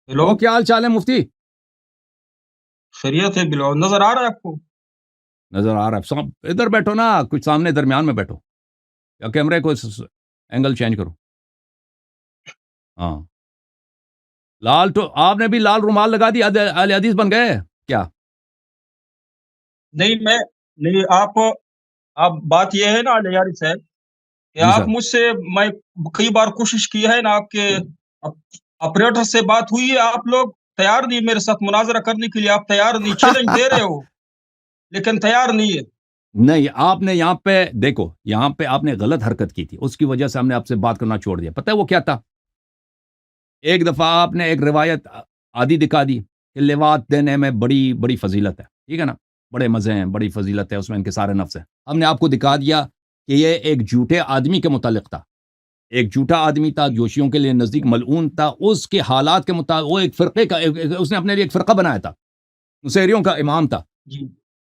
Hello, وہ کیا حال چال ہے مفتی؟ خیریت ہے؟ بلو نظر آ رہا ہے آپ کو؟ نظر آ رہا ہے. ادھر بیٹھو نا، کچھ سامنے درمیان میں بیٹھو، یا کیمرے کو اینگل چینج کرو. ہاں لال تو آپ نے بھی لال رومال لگا دی، اہل حدیث بن گئے کیا؟ نہیں میں نہیں آپ بات یہ ہے نا لیاری صاحب کہ جی آپ سر. مجھ سے میں کئی بار کوشش کی ہے نا، آپ کے آپریٹر سے بات ہوئی ہے، آپ لوگ تیار نہیں میرے ساتھ مناظرہ کرنے کے لیے، آپ تیار نہیں، چیلنج دے رہے ہو لیکن تیار نہیں ہے. نہیں، آپ نے یہاں پہ دیکھو، یہاں پہ آپ نے غلط حرکت کی تھی، اس کی وجہ سے ہم نے آپ سے بات کرنا چھوڑ دیا. پتہ ہے وہ کیا تھا؟ ایک دفعہ آپ نے ایک روایت آدھی دکھا دی کہ لواط دینے میں بڑی بڑی فضیلت ہے، ٹھیک ہے نا، بڑے مزے ہیں، بڑی فضیلت ہے اس میں، ان کے سارے نفس ہیں. ہم نے آپ کو دکھا دیا کہ یہ ایک جھوٹے آدمی کے متعلق تھا، ایک جھوٹا آدمی تھا، جوشیوں کے لیے نزدیک ملعون تھا. اس کے حالات کے مطابق وہ ایک فرقے کا اس نے اپنے لیے ایک فرقہ بنایا تھا، نصیریوں کا امام تھا. جی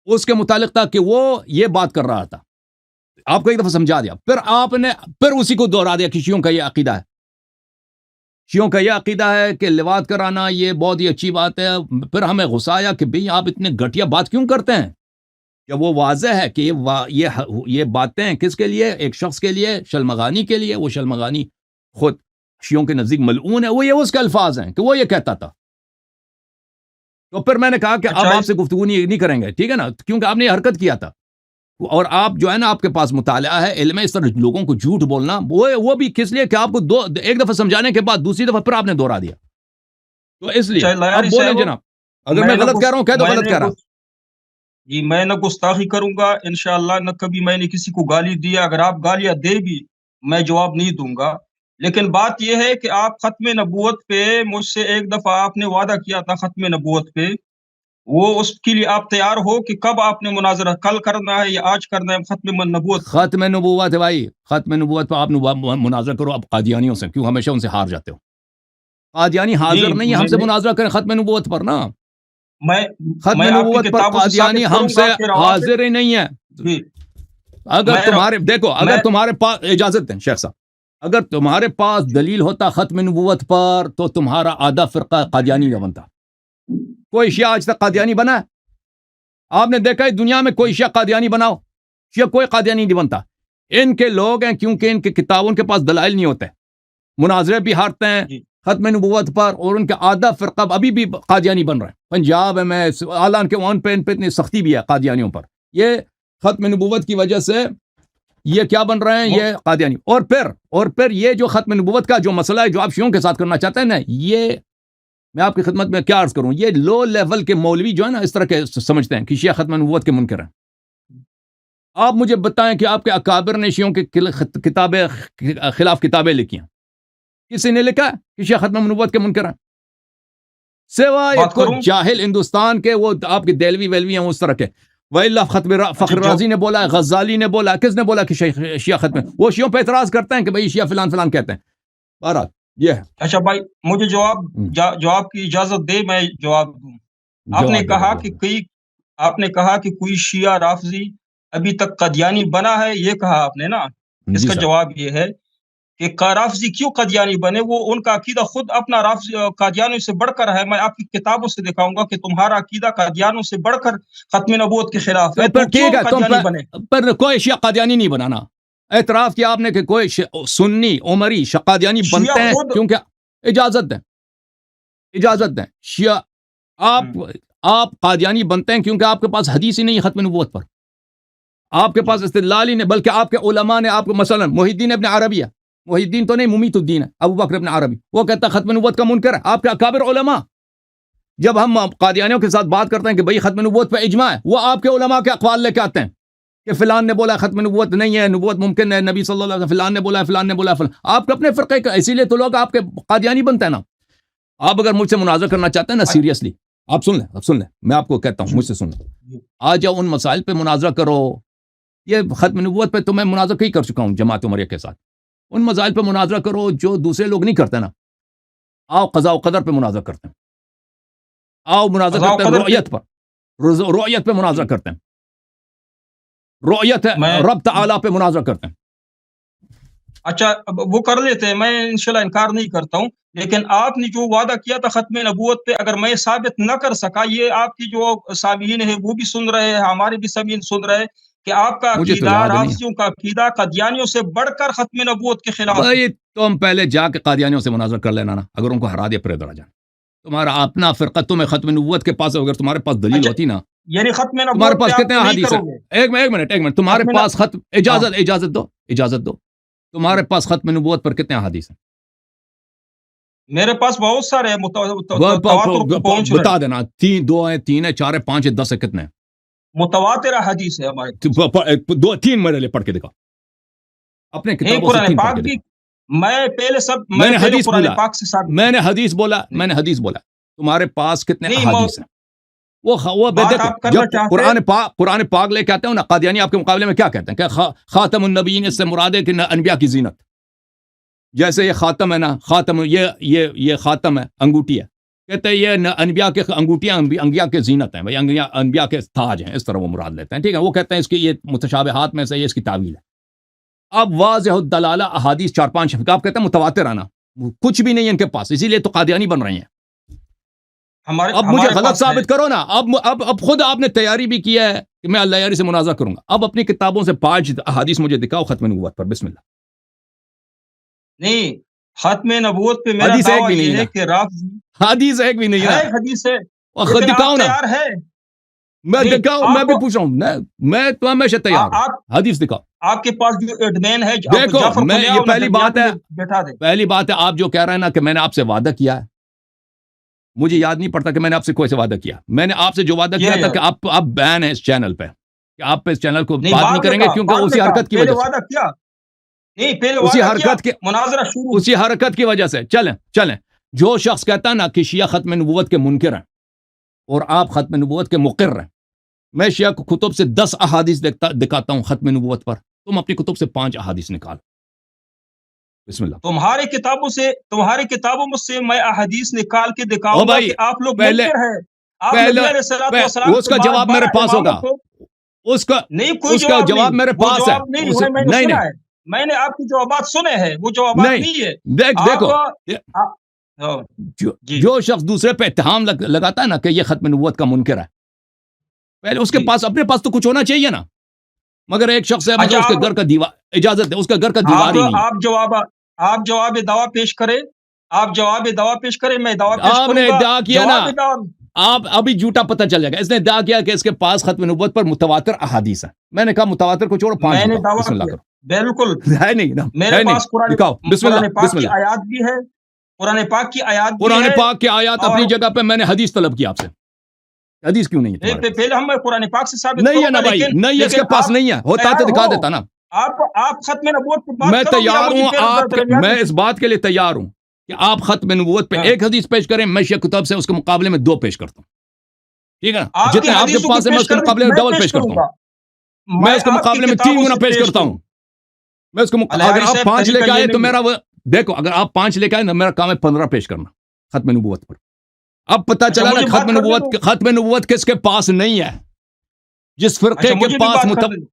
اس کے متعلق تھا کہ وہ یہ بات کر رہا تھا. آپ کو ایک دفعہ سمجھا دیا، پھر آپ نے پھر اسی کو دوہرا دیا کہ شیعوں کا یہ عقیدہ ہے، شیعوں کا یہ عقیدہ ہے کہ لواط کرانا یہ بہت ہی اچھی بات ہے. پھر ہمیں غصہ آیا کہ بھئی آپ اتنے گھٹیا بات کیوں کرتے ہیں، جب وہ واضح ہے کہ یہ باتیں کس کے لیے، ایک شخص کے لیے، شلمغانی کے لیے. وہ شلمغانی خود شیعوں کے نزدیک ملعون ہے، وہ یہ اس کے الفاظ ہیں کہ وہ یہ کہتا تھا. تو پھر میں نے کہا کہ اچھا اب آپ سے گفتگو نہیں کریں گے، ٹھیک ہے نا، کیونکہ آپ نے یہ حرکت کیا تھا. اور آپ جو ہے نا، آپ کے پاس مطالعہ ہے، علم ہے، اس طرح لوگوں کو جھوٹ بولنا وہ بھی کس لیے کہ آپ کو ایک دفعہ سمجھانے کے بعد دوسری دفعہ پھر آپ نے دوہرا دیا. تو اس لیے اچھا اب لیاری بولیں صاحب، جناب، اگر میں میں نہ غلط کہہ رہا ہوں کہہ دو میں غلط نے کہہ رہا. جی میں نہ گستاخی کروں گا انشاءاللہ، نہ کبھی میں نے کسی کو گالی دیا. اگر آپ گالیاں دے بھی میں جواب نہیں دوں گا. لیکن بات یہ ہے کہ آپ ختم نبوت پہ مجھ سے ایک دفعہ آپ نے وعدہ کیا تھا ختم نبوت پہ، وہ اس کے لیے آپ تیار ہو کہ کب آپ نے مناظرہ کل کرنا ہے یا آج کرنا ہے ختم نبوت پہ؟ ختم نبوت ہے بھائی، ختم نبوت پہ آپ مناظرہ کرو. اب قادیانیوں سے کیوں ہمیشہ ان سے ہار جاتے ہو؟ قادیانی حاضر نہیں ہے ہم سے مناظرہ کریں ختم نبوت پر نا. میں ختم میں آپ کی نبوت پر کتابوں سے قادیانی ثابت ہم کروں سے گا کہ روافض. حاضر ہی نہیں ہے. جی اگر میں تمہارے دیکھو، اگر میں تمہارے پاس اجازت دیں شیخ صاحب، اگر تمہارے پاس دلیل ہوتا ختم نبوت پر تو تمہارا آدھا فرقہ قادیانی نہ بنتا. کوئی شیعہ آج تک قادیانی بنا ہے؟ آپ نے دیکھا ہے دنیا میں کوئی شیعہ قادیانی بناؤ؟ شیعہ کوئی قادیانی نہیں بنتا. ان کے لوگ ہیں کیونکہ ان کی کتابوں کے پاس دلائل نہیں ہوتے، مناظرے بھی ہارتے ہیں جی ختم نبوت پر، اور ان کا آدھا فرقہ ابھی بھی قادیانی بن رہے ہیں. پنجاب میں اعلان کے ان پہ اتنی سختی بھی ہے قادیانیوں پر. یہ ختم نبوت کی وجہ سے یہ کیا بن رہے ہیں، یہ قادیانی. اور پھر یہ جو ختم نبوت کا جو مسئلہ ہے جو آپ شیعوں کے ساتھ کرنا چاہتے ہیں نا، یہ میں آپ کی خدمت میں کیا عرض کروں، یہ لو لیول کے مولوی جو ہے نا اس طرح کے سمجھتے ہیں کہ شیعہ ختم نبوت کے منکر ہیں. آپ مجھے بتائیں کہ آپ کے اکابر نے شیعوں کے کتابیں خلاف کتابیں لکھی ہیں، کسی نے لکھا کہ شیعہ ختم نبوت کے منکر ہیں؟ سوائے بات کچھ کروں. جاہل ہندوستان کے، وہ آپ کے دہلوی ویلوی ہیں اس طرح کے. وَإِلَّا فخر رازی نے بولا ہے، غزالی نے بولا ہے، کس نے بولا کہ شیعہ ختم ہے؟ وہ شیعوں پہ اعتراض کرتے ہیں کہ بھئی شیعہ فلان فلان کہتے ہیں. بہرحال یہ ہے. اچھا بھائی، مجھے جواب کی اجازت دے، میں جواب دوں. آپ نے جواب دے کہا دو. کہ کوئی شیعہ رافضی ابھی تک قادیانی بنا ہے، یہ کہا آپ نے نا. اس جی کا سر. جواب یہ ہے کہ رافضی کیوں قادیانی بنے، وہ ان کا عقیدہ خود اپنا رافضی قادیانیوں سے بڑھ کر ہے. میں آپ کی کتابوں سے دکھاؤں گا کہ تمہارا عقیدہ قادیانیوں سے بڑھ کر ختم نبوت کے خلاف ہے، تو پھر تو کیوں ٹھیک ہے، تم قادیانی بنے؟ پر کوئی شیعہ قادیانی نہیں بنانا. اعتراف کیا آپ نے کہ کوئی سنی عمری قادیانی شیعہ بنتے ہیں خود کیونکہ اجازت دیں شیعہ آپ قادیانی بنتے ہیں کیونکہ آپ کے پاس حدیث ہی نہیں ہے ختم نبوت پر، آپ کے پاس استدلال ہی نہیں، بلکہ آپ کے علماء نے آپ کو، مثلا محی الدین ابن عربی ہے، محی الدین تو نہیں، ممیت الدین ہے، ابو بکر ابن عربی، وہ کہتا ہے ختم نبوت کا منکر ہے. آپ کے اکابر علماء جب ہم قادیانیوں کے ساتھ بات کرتے ہیں کہ بھئی ختم نبوت پہ اجماع ہے، وہ آپ کے علماء کے اقوال لے کے آتے ہیں کہ فلان نے بولا ختم نبوت نہیں ہے، نبوت ممکن ہے، نبی صلی اللہ علیہ وسلم فلان نے بولا، فلان نے بولا، فلان. آپ کے اپنے فرقے کا، اسی لیے تو لوگ آپ کے قادیانی بنتے ہیں نا. آپ اگر مجھ سے مناظرہ کرنا چاہتے ہیں نا سیریسلی، آپ سن لیں میں آپ کو کہتا ہوں، مجھ سے سن لیں، آ جاؤ ان مسائل پہ مناظرہ کرو. یہ ختم نبوت پہ تو میں مناظرہ کئی کر چکا ہوں جماعت عمریہ کے ساتھ. ان مسائل پہ مناظرہ کرو جو دوسرے لوگ نہیں کرتے نا. آؤ قضاء و قدر پہ مناظرہ کرتے ہیں، آؤ مناظرہ کرتے ہیں رؤیت پر، رؤیت پہ مناظرہ کرتے ہیں، رؤیت ہے رب تعالیٰ پہ مناظرہ کرتے ہیں. اچھا وہ کر لیتے ہیں، میں انشاءاللہ انکار نہیں کرتا ہوں، لیکن آپ نے جو وعدہ کیا تھا ختم نبوت پہ، اگر میں ثابت نہ کر سکا، یہ آپ کی جو سامعین ہیں وہ بھی سن رہے ہیں، ہمارے بھی سامعین سن رہے ہیں کہ آپ کا مجھے تو عقیدہ، یاد نہیں ہے رافضیوں کا عقیدہ قادیانیوں سے بڑھ کر ختم نبوت کے خلاف ہے۔ بھائی تم پہلے جا کے قادیانیوں سے مناظر کر لینا نا، اگر ان کو ہرا دیا پھر ادھر آ جانا، تمہارا اپنا فرقہ تمہیں ختم نبوت کے پاس، اگر تمہارے پاس دلیل اچھا ہوتی نا، یعنی ختم تمہارے نبوت پہ پاس آپ کتنے نہیں احادیث ہیں؟ کرو گے؟ ایک منٹ تمہارے ختم پاس ختم ہاں اجازت دو تمہارے پاس ختم نبوت پر کتنے احادیث ہیں؟ میرے پاس بہت سارے ہیں، تواتر کو پہنچ رہے بتا ہیں، دینا، 3 ہے 4 ہے 5 ہے 10 ہے، کتنے ہیں؟ متواتر حدیث ہے ہمارے پاس۔ 2 3 میرے لیے پڑھ کے دکھاؤ، اپنے نہیں کتابوں سے قرآن 3 پڑھ پاک کے بھی، دکھاؤ۔ میں میں نے پہلے حدیث قرآن بولا پاک سے ثابت میں نے حدیث بولا نہیں میں نے حدیث بولا تمہارے پاس کتنے نہیں، احادیث ہیں؟ وہ بات دیکھو، آپ کرنا جب چاہتے ہیں، قرآن پاک لے کے آتے ہیں نا، قادیانی آپ کے مقابلے میں کیا کہتے ہیں کہ خاتم النبیین، اس سے مراد ہے کہ انبیاء کی زینت، جیسے یہ خاتم ہے نا، خاتم یہ خاتم ہے، انگوٹھی ہے، کہتے ہیں یہ انبیاء کے انگوٹھیاں انبیاء کے زینت ہیں، بھائی انبیاء کے تاج ہیں، اس طرح وہ مراد لیتے ہیں، ٹھیک ہے؟ وہ کہتے ہیں اس کی یہ متشابہات میں سے یہ اس کی تعویل ہے۔ اب واضح الدلالہ احادیث 4 5 آپ کہتے ہیں متواتر آنا، کچھ بھی نہیں ہے ان کے پاس، اسی لیے تو قادیانی بن رہے ہیں۔ اب مجھے ہمارے غلط پاس ہے۔ ثابت کرو نا، اب خود آپ نے تیاری بھی کیا ہے کہ میں اللہ یاری سے مناظرہ کروں گا، اب اپنی کتابوں سے 5 احادیث مجھے دکھاؤ ختم نبوت پر، بسم اللہ۔ نہیں، ختم نبوت پہ میرا حدیث ایک دعویٰ بھی نہیں یہ نا، ہے کہ رافضی حدیث ایک بھی نہیں ہے، نا، حدیث ہے، خود لیکن دکھاؤ آپ نا، تیار ہے؟ میں نہیں دکھاؤ، میں آپ بھی پوچھ رہا ہوں، میں تو ہمیشہ تیار ہوں، آپ حدیث دکھاؤ۔ آپ کے پاس جو ایڈمین ہے، دیکھو جعفر کو میں لے یہ آؤ نا، پہلی بات درمیان ہے، میں بیٹھا دے۔ آپ جو کہہ رہے ہیں نا کہ میں نے آپ سے وعدہ کیا ہے، مجھے یاد نہیں پڑتا کہ میں نے آپ سے کوئی سے وعدہ کیا، میں نے آپ سے جو وعدہ کیا تھا کہ آپ بین ہے اس چینل پہ، کہ آپ پہ اس چینل کو نہیں بات نہیں بعد میں کریں گے، کہا، کیونکہ بعد میں اسی کہا، حرکت کی پہلے وجہ سے، وعدہ کیا؟ نہیں پہلے اسی وعدہ کیا، حرکت کے مناظرہ شروع۔ اسی حرکت کی وجہ سے چلیں جو شخص کہتا ہے نا کہ شیعہ ختم نبوت کے منکر ہیں اور آپ ختم نبوت کے مقر ہیں، میں شیعہ کو کتب سے 10 احادیث دکھاتا ہوں ختم نبوت پر، تم اپنی کتب سے 5 احادیث نکالو، بسم اللہ۔ تمہاری کتابوں میں سے میں احادیث نکال کے دکھاؤں گا بھائی کہ آپ لوگ پہلے منکر ہیں، آپ نبی علیہ الصلوۃ والسلام اس کے کا جواب میرے 12 پاس ہوگا، اماموں کو، اس کا نہیں کوئی جواب نہیں، میرے وہ پاس ہے، جواب نہیں ہے، میں نے نہیں سنا ہے، میں نے آپ کے جوابات سنے ہیں، وہ جوابات نہیں نہیں ہے۔ دیکھو ہاں، جی جو شخص دوسرے پہ اتہام لگاتا ہے نا کہ یہ ختم نبوت کا منکر ہے، پہلے اس کے جی پاس اپنے پاس تو کچھ ہونا چاہیے نا، مگر ایک شخص ہے مگر اچھا اس کے گھر کا دیوار، اجازت ہے، اس کا گھر کا دیوار ہی نہیں ہے۔ آپ جواب دعویٰ پیش کریں، آپ جواب دعویٰ پیش کریں، میں دعویٰ پیش آپ کروں نے گا، ادعا کیا نا، جواب دعویٰ۔ آپ ابھی جھوٹا پتہ چل جائے گا، اس نے ادعا کیا کہ اس کے پاس ختم نبوت پر متواتر احادیث ہیں، میں نے کہا متواتر کو چھوڑو، 5 میں نے دکھاؤ، بسم دعویٰ اللہ کیا، کرو، بالکل ہے نہیں نا، میرے ہے نہیں، پاس دکھاؤ، بسم اللہ قرآن پاک بسم کی اللہ۔ آیات بھی ہے، قرآن پاک کی آیات بھی قرآن ہے، پاک کی آیات اور اپنی جگہ پہ، میں نے حدیث طلب کی آپ سے، حدیث کیوں نہیں ہے تمہارے پاس؟ پہلے ہم قرآن پاک سے ثابت نہیں ہے کروں نا گا، بھائی، نہیں اس لیکن کے پاس آپ نہیں ہے، ہوتا تو تیار دکھا ہو، دیتا نا، آپ ختم نبوت پر بات میں کرو گے یا تیار مجھے ہوں، پھر درمیان میں میں اس بات کے لیے تیار ہوں کہ آپ ختم نبوت پہ ہاں، ایک حدیث پیش کریں، میں شیعہ کتاب سے اس کے مقابلے میں 2 پیش کرتا ہوں، ٹھیک ہے نا؟ آپ کی جتنے آپ کے حدیثوں پاس ہے میں پیش اس کے کرنے مقابلے میں میں ڈبل پیش پیش کرتا کروں ہوں، گا، میں اس کے آپ کی مقابلے میں 3 کتابوں گنا سے پیش کرتا کروں ہوں، میں اس کو اگر الہیاری آپ صاحب 5 لے کے طریقہ آئے یہ تو نہیں میرا وہ دیکھو، اگر آپ 5 لے کے آئے تو میرا کام ہے 15 پیش کرنا ختم نبوت پر۔ اب پتہ اچھا چلا نا مجھے بات کرنے دو، ختم نبوت کس کے پاس نہیں ہے، جس فرقے اچھا کے مجھے بھی پاس بات کرنے دو۔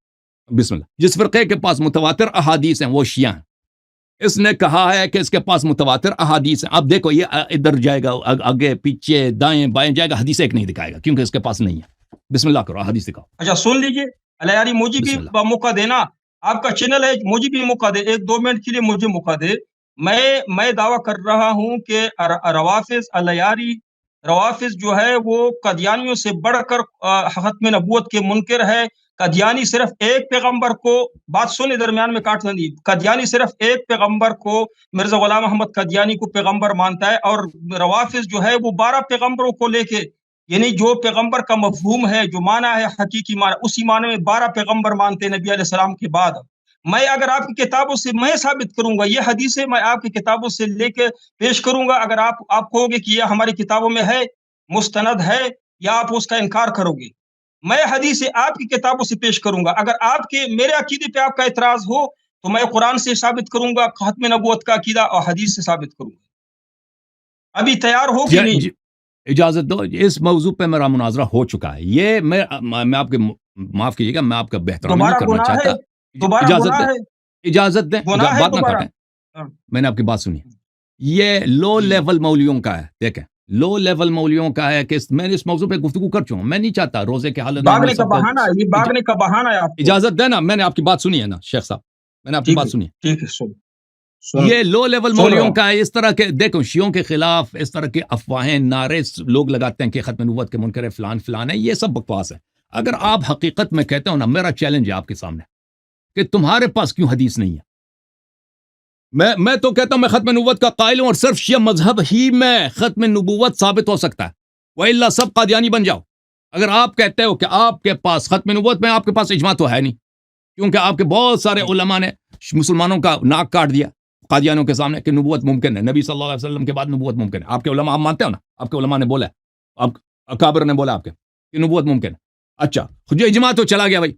بسم اللہ، جس فرقے کے پاس متواتر احادیث ہیں وہ شیعہ ہیں، اس نے کہا ہے کہ اس کے پاس متواتر احادیث ہیں، اب دیکھو یہ ادھر جائے گا، آگے پیچھے دائیں بائیں جائے گا، حدیث ایک نہیں دکھائے گا کیونکہ اس کے پاس نہیں ہے، بسم اللہ کرو، حدیث دکھاؤ، اچھا سن لیجئے الہیاری، مجھے بھی بسم اللہ۔ موقع دینا، آپ کا چینل ہے، مجھے بھی موقع دے، 1 2 منٹ کے لیے مجھے موقع دے۔ میں دعویٰ کر رہا ہوں کہ روافظ الہیاری، روافظ جو ہے وہ قادیانیوں سے بڑھ کر ختم نبوت کے منکر ہے۔ قادیانی صرف ایک پیغمبر کو، بات سنے درمیان میں کاٹنا نہیں، قادیانی صرف ایک پیغمبر کو، مرزا غلام محمد قادیانی کو پیغمبر مانتا ہے، اور روافظ جو ہے وہ 12 پیغمبروں کو لے کے، یعنی جو پیغمبر کا مفہوم ہے، جو معنی ہے حقیقی معنی، اسی معنی میں 12 پیغمبر مانتے ہیں نبی علیہ السلام کے بعد۔ میں اگر آپ کی کتابوں سے میں ثابت کروں گا، یہ حدیث میں آپ کی کتابوں سے لے کے پیش کروں گا، اگر آپ کہو گے کہ یہ ہماری کتابوں میں ہے، مستند ہے، یا آپ اس کا انکار کرو گے، میں حدیث آپ کی کتابوں سے پیش کروں گا۔ اگر آپ کے میرے عقیدے پہ آپ کا اعتراض ہو تو میں قرآن سے ثابت کروں گا ختم نبوت کا عقیدہ، اور حدیث سے ثابت کروں گا۔ ابھی تیار ہو کہ نہیں؟ اجازت دو، اس موضوع پہ میرا مناظرہ ہو چکا ہے، یہ میں آپ کے معاف کیجیے گا، میں آپ کا بہترانہ نہیں دوبارہ کرنا گناہ ہے، چاہتا، دوبارہ اجازت گناہ دے، ہے۔ اجازت دیں گناہ ہے بات نہ دوبارہ. کاٹیں, میں نے آپ کی بات سنی. یہ لو لیول مولویوں کا ہے, دیکھیں لو لیول مولویوں کا ہے کہ میں نے اس موضوع پہ گفتگو کر چکا ہوں. میں نہیں چاہتا روزے کے حالت میں بھاگنے کا بہانہ ہے, یہ بھاگنے کا بہانہ ہے. آپ کو اجازت دیں نا, میں نے آپ کی بات سنی ہے نا شیخ صاحب, میں نے آپ کی ٹھیک بات ہے, سنی. ٹھیک ہے, سن یہ لو لیول مولویوں کا ہے. اس طرح کے دیکھو شیعوں کے خلاف اس طرح کے افواہیں نعرے لوگ لگاتے ہیں کہ ختم نبوت کے منکر فلان فلان ہے, یہ سب بکواس ہے. اگر آپ حقیقت میں کہتے ہو نا, میرا چیلنج ہے آپ کے سامنے کہ تمہارے پاس کیوں حدیث نہیں ہے. میں تو کہتا ہوں میں ختم نبوت کا قائل ہوں, اور صرف شیعہ مذہب ہی میں ختم نبوت ثابت ہو سکتا ہے, وَإِلَّا سب قادیانی بن جاؤ. اگر آپ کہتے ہو کہ آپ کے پاس ختم نبوت میں, آپ کے پاس اجماع تو ہے نہیں, کیونکہ آپ کے بہت سارے علماء نے مسلمانوں کا ناک کاٹ دیا قادیانوں کے سامنے کہ نبوت ممکن ہے, نبی صلی اللہ علیہ وسلم کے بعد نبوت ممکن ہے. آپ کے علماء آپ مانتے ہو نا, آپ کے علماء نے بولا ہے, آپ اکابر نے بولا آپ کے کہ نبوت ممکن ہے. اچھا جو اجماع تو چلا گیا بھائی.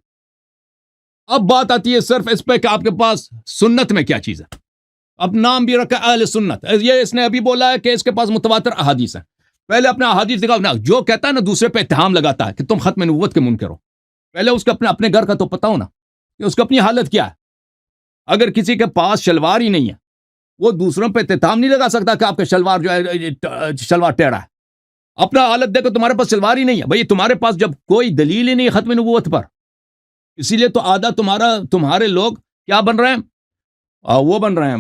اب بات آتی ہے صرف اس پہ کہ آپ کے پاس سنت میں کیا چیز ہے. اب نام بھی رکھا اہل سنت, یہ اس نے ابھی بولا ہے کہ اس کے پاس متواتر احادیث ہیں. پہلے اپنا احادیث دکھاؤ نا. جو کہتا ہے نا دوسرے پہ اتہام لگاتا ہے کہ تم ختم نبوت کے منکر ہو, پہلے اس کو اپنے گھر کا تو پتا ہو نا کہ اس کو اپنی حالت کیا ہے. اگر کسی کے پاس شلوار ہی نہیں ہے, وہ دوسروں پہ اتہام نہیں لگا سکتا کہ آپ کا شلوار جو ہے شلوار ٹیڑھا ہے. اپنا حالت دیکھو, تمہارے پاس شلوار ہی نہیں ہے بھائی, تمہارے پاس جب کوئی دلیل ہی نہیں ختم نبوت پر, اسی لیے تو آدھا تمہارے لوگ کیا بن رہے ہیں, وہ بن رہے ہیں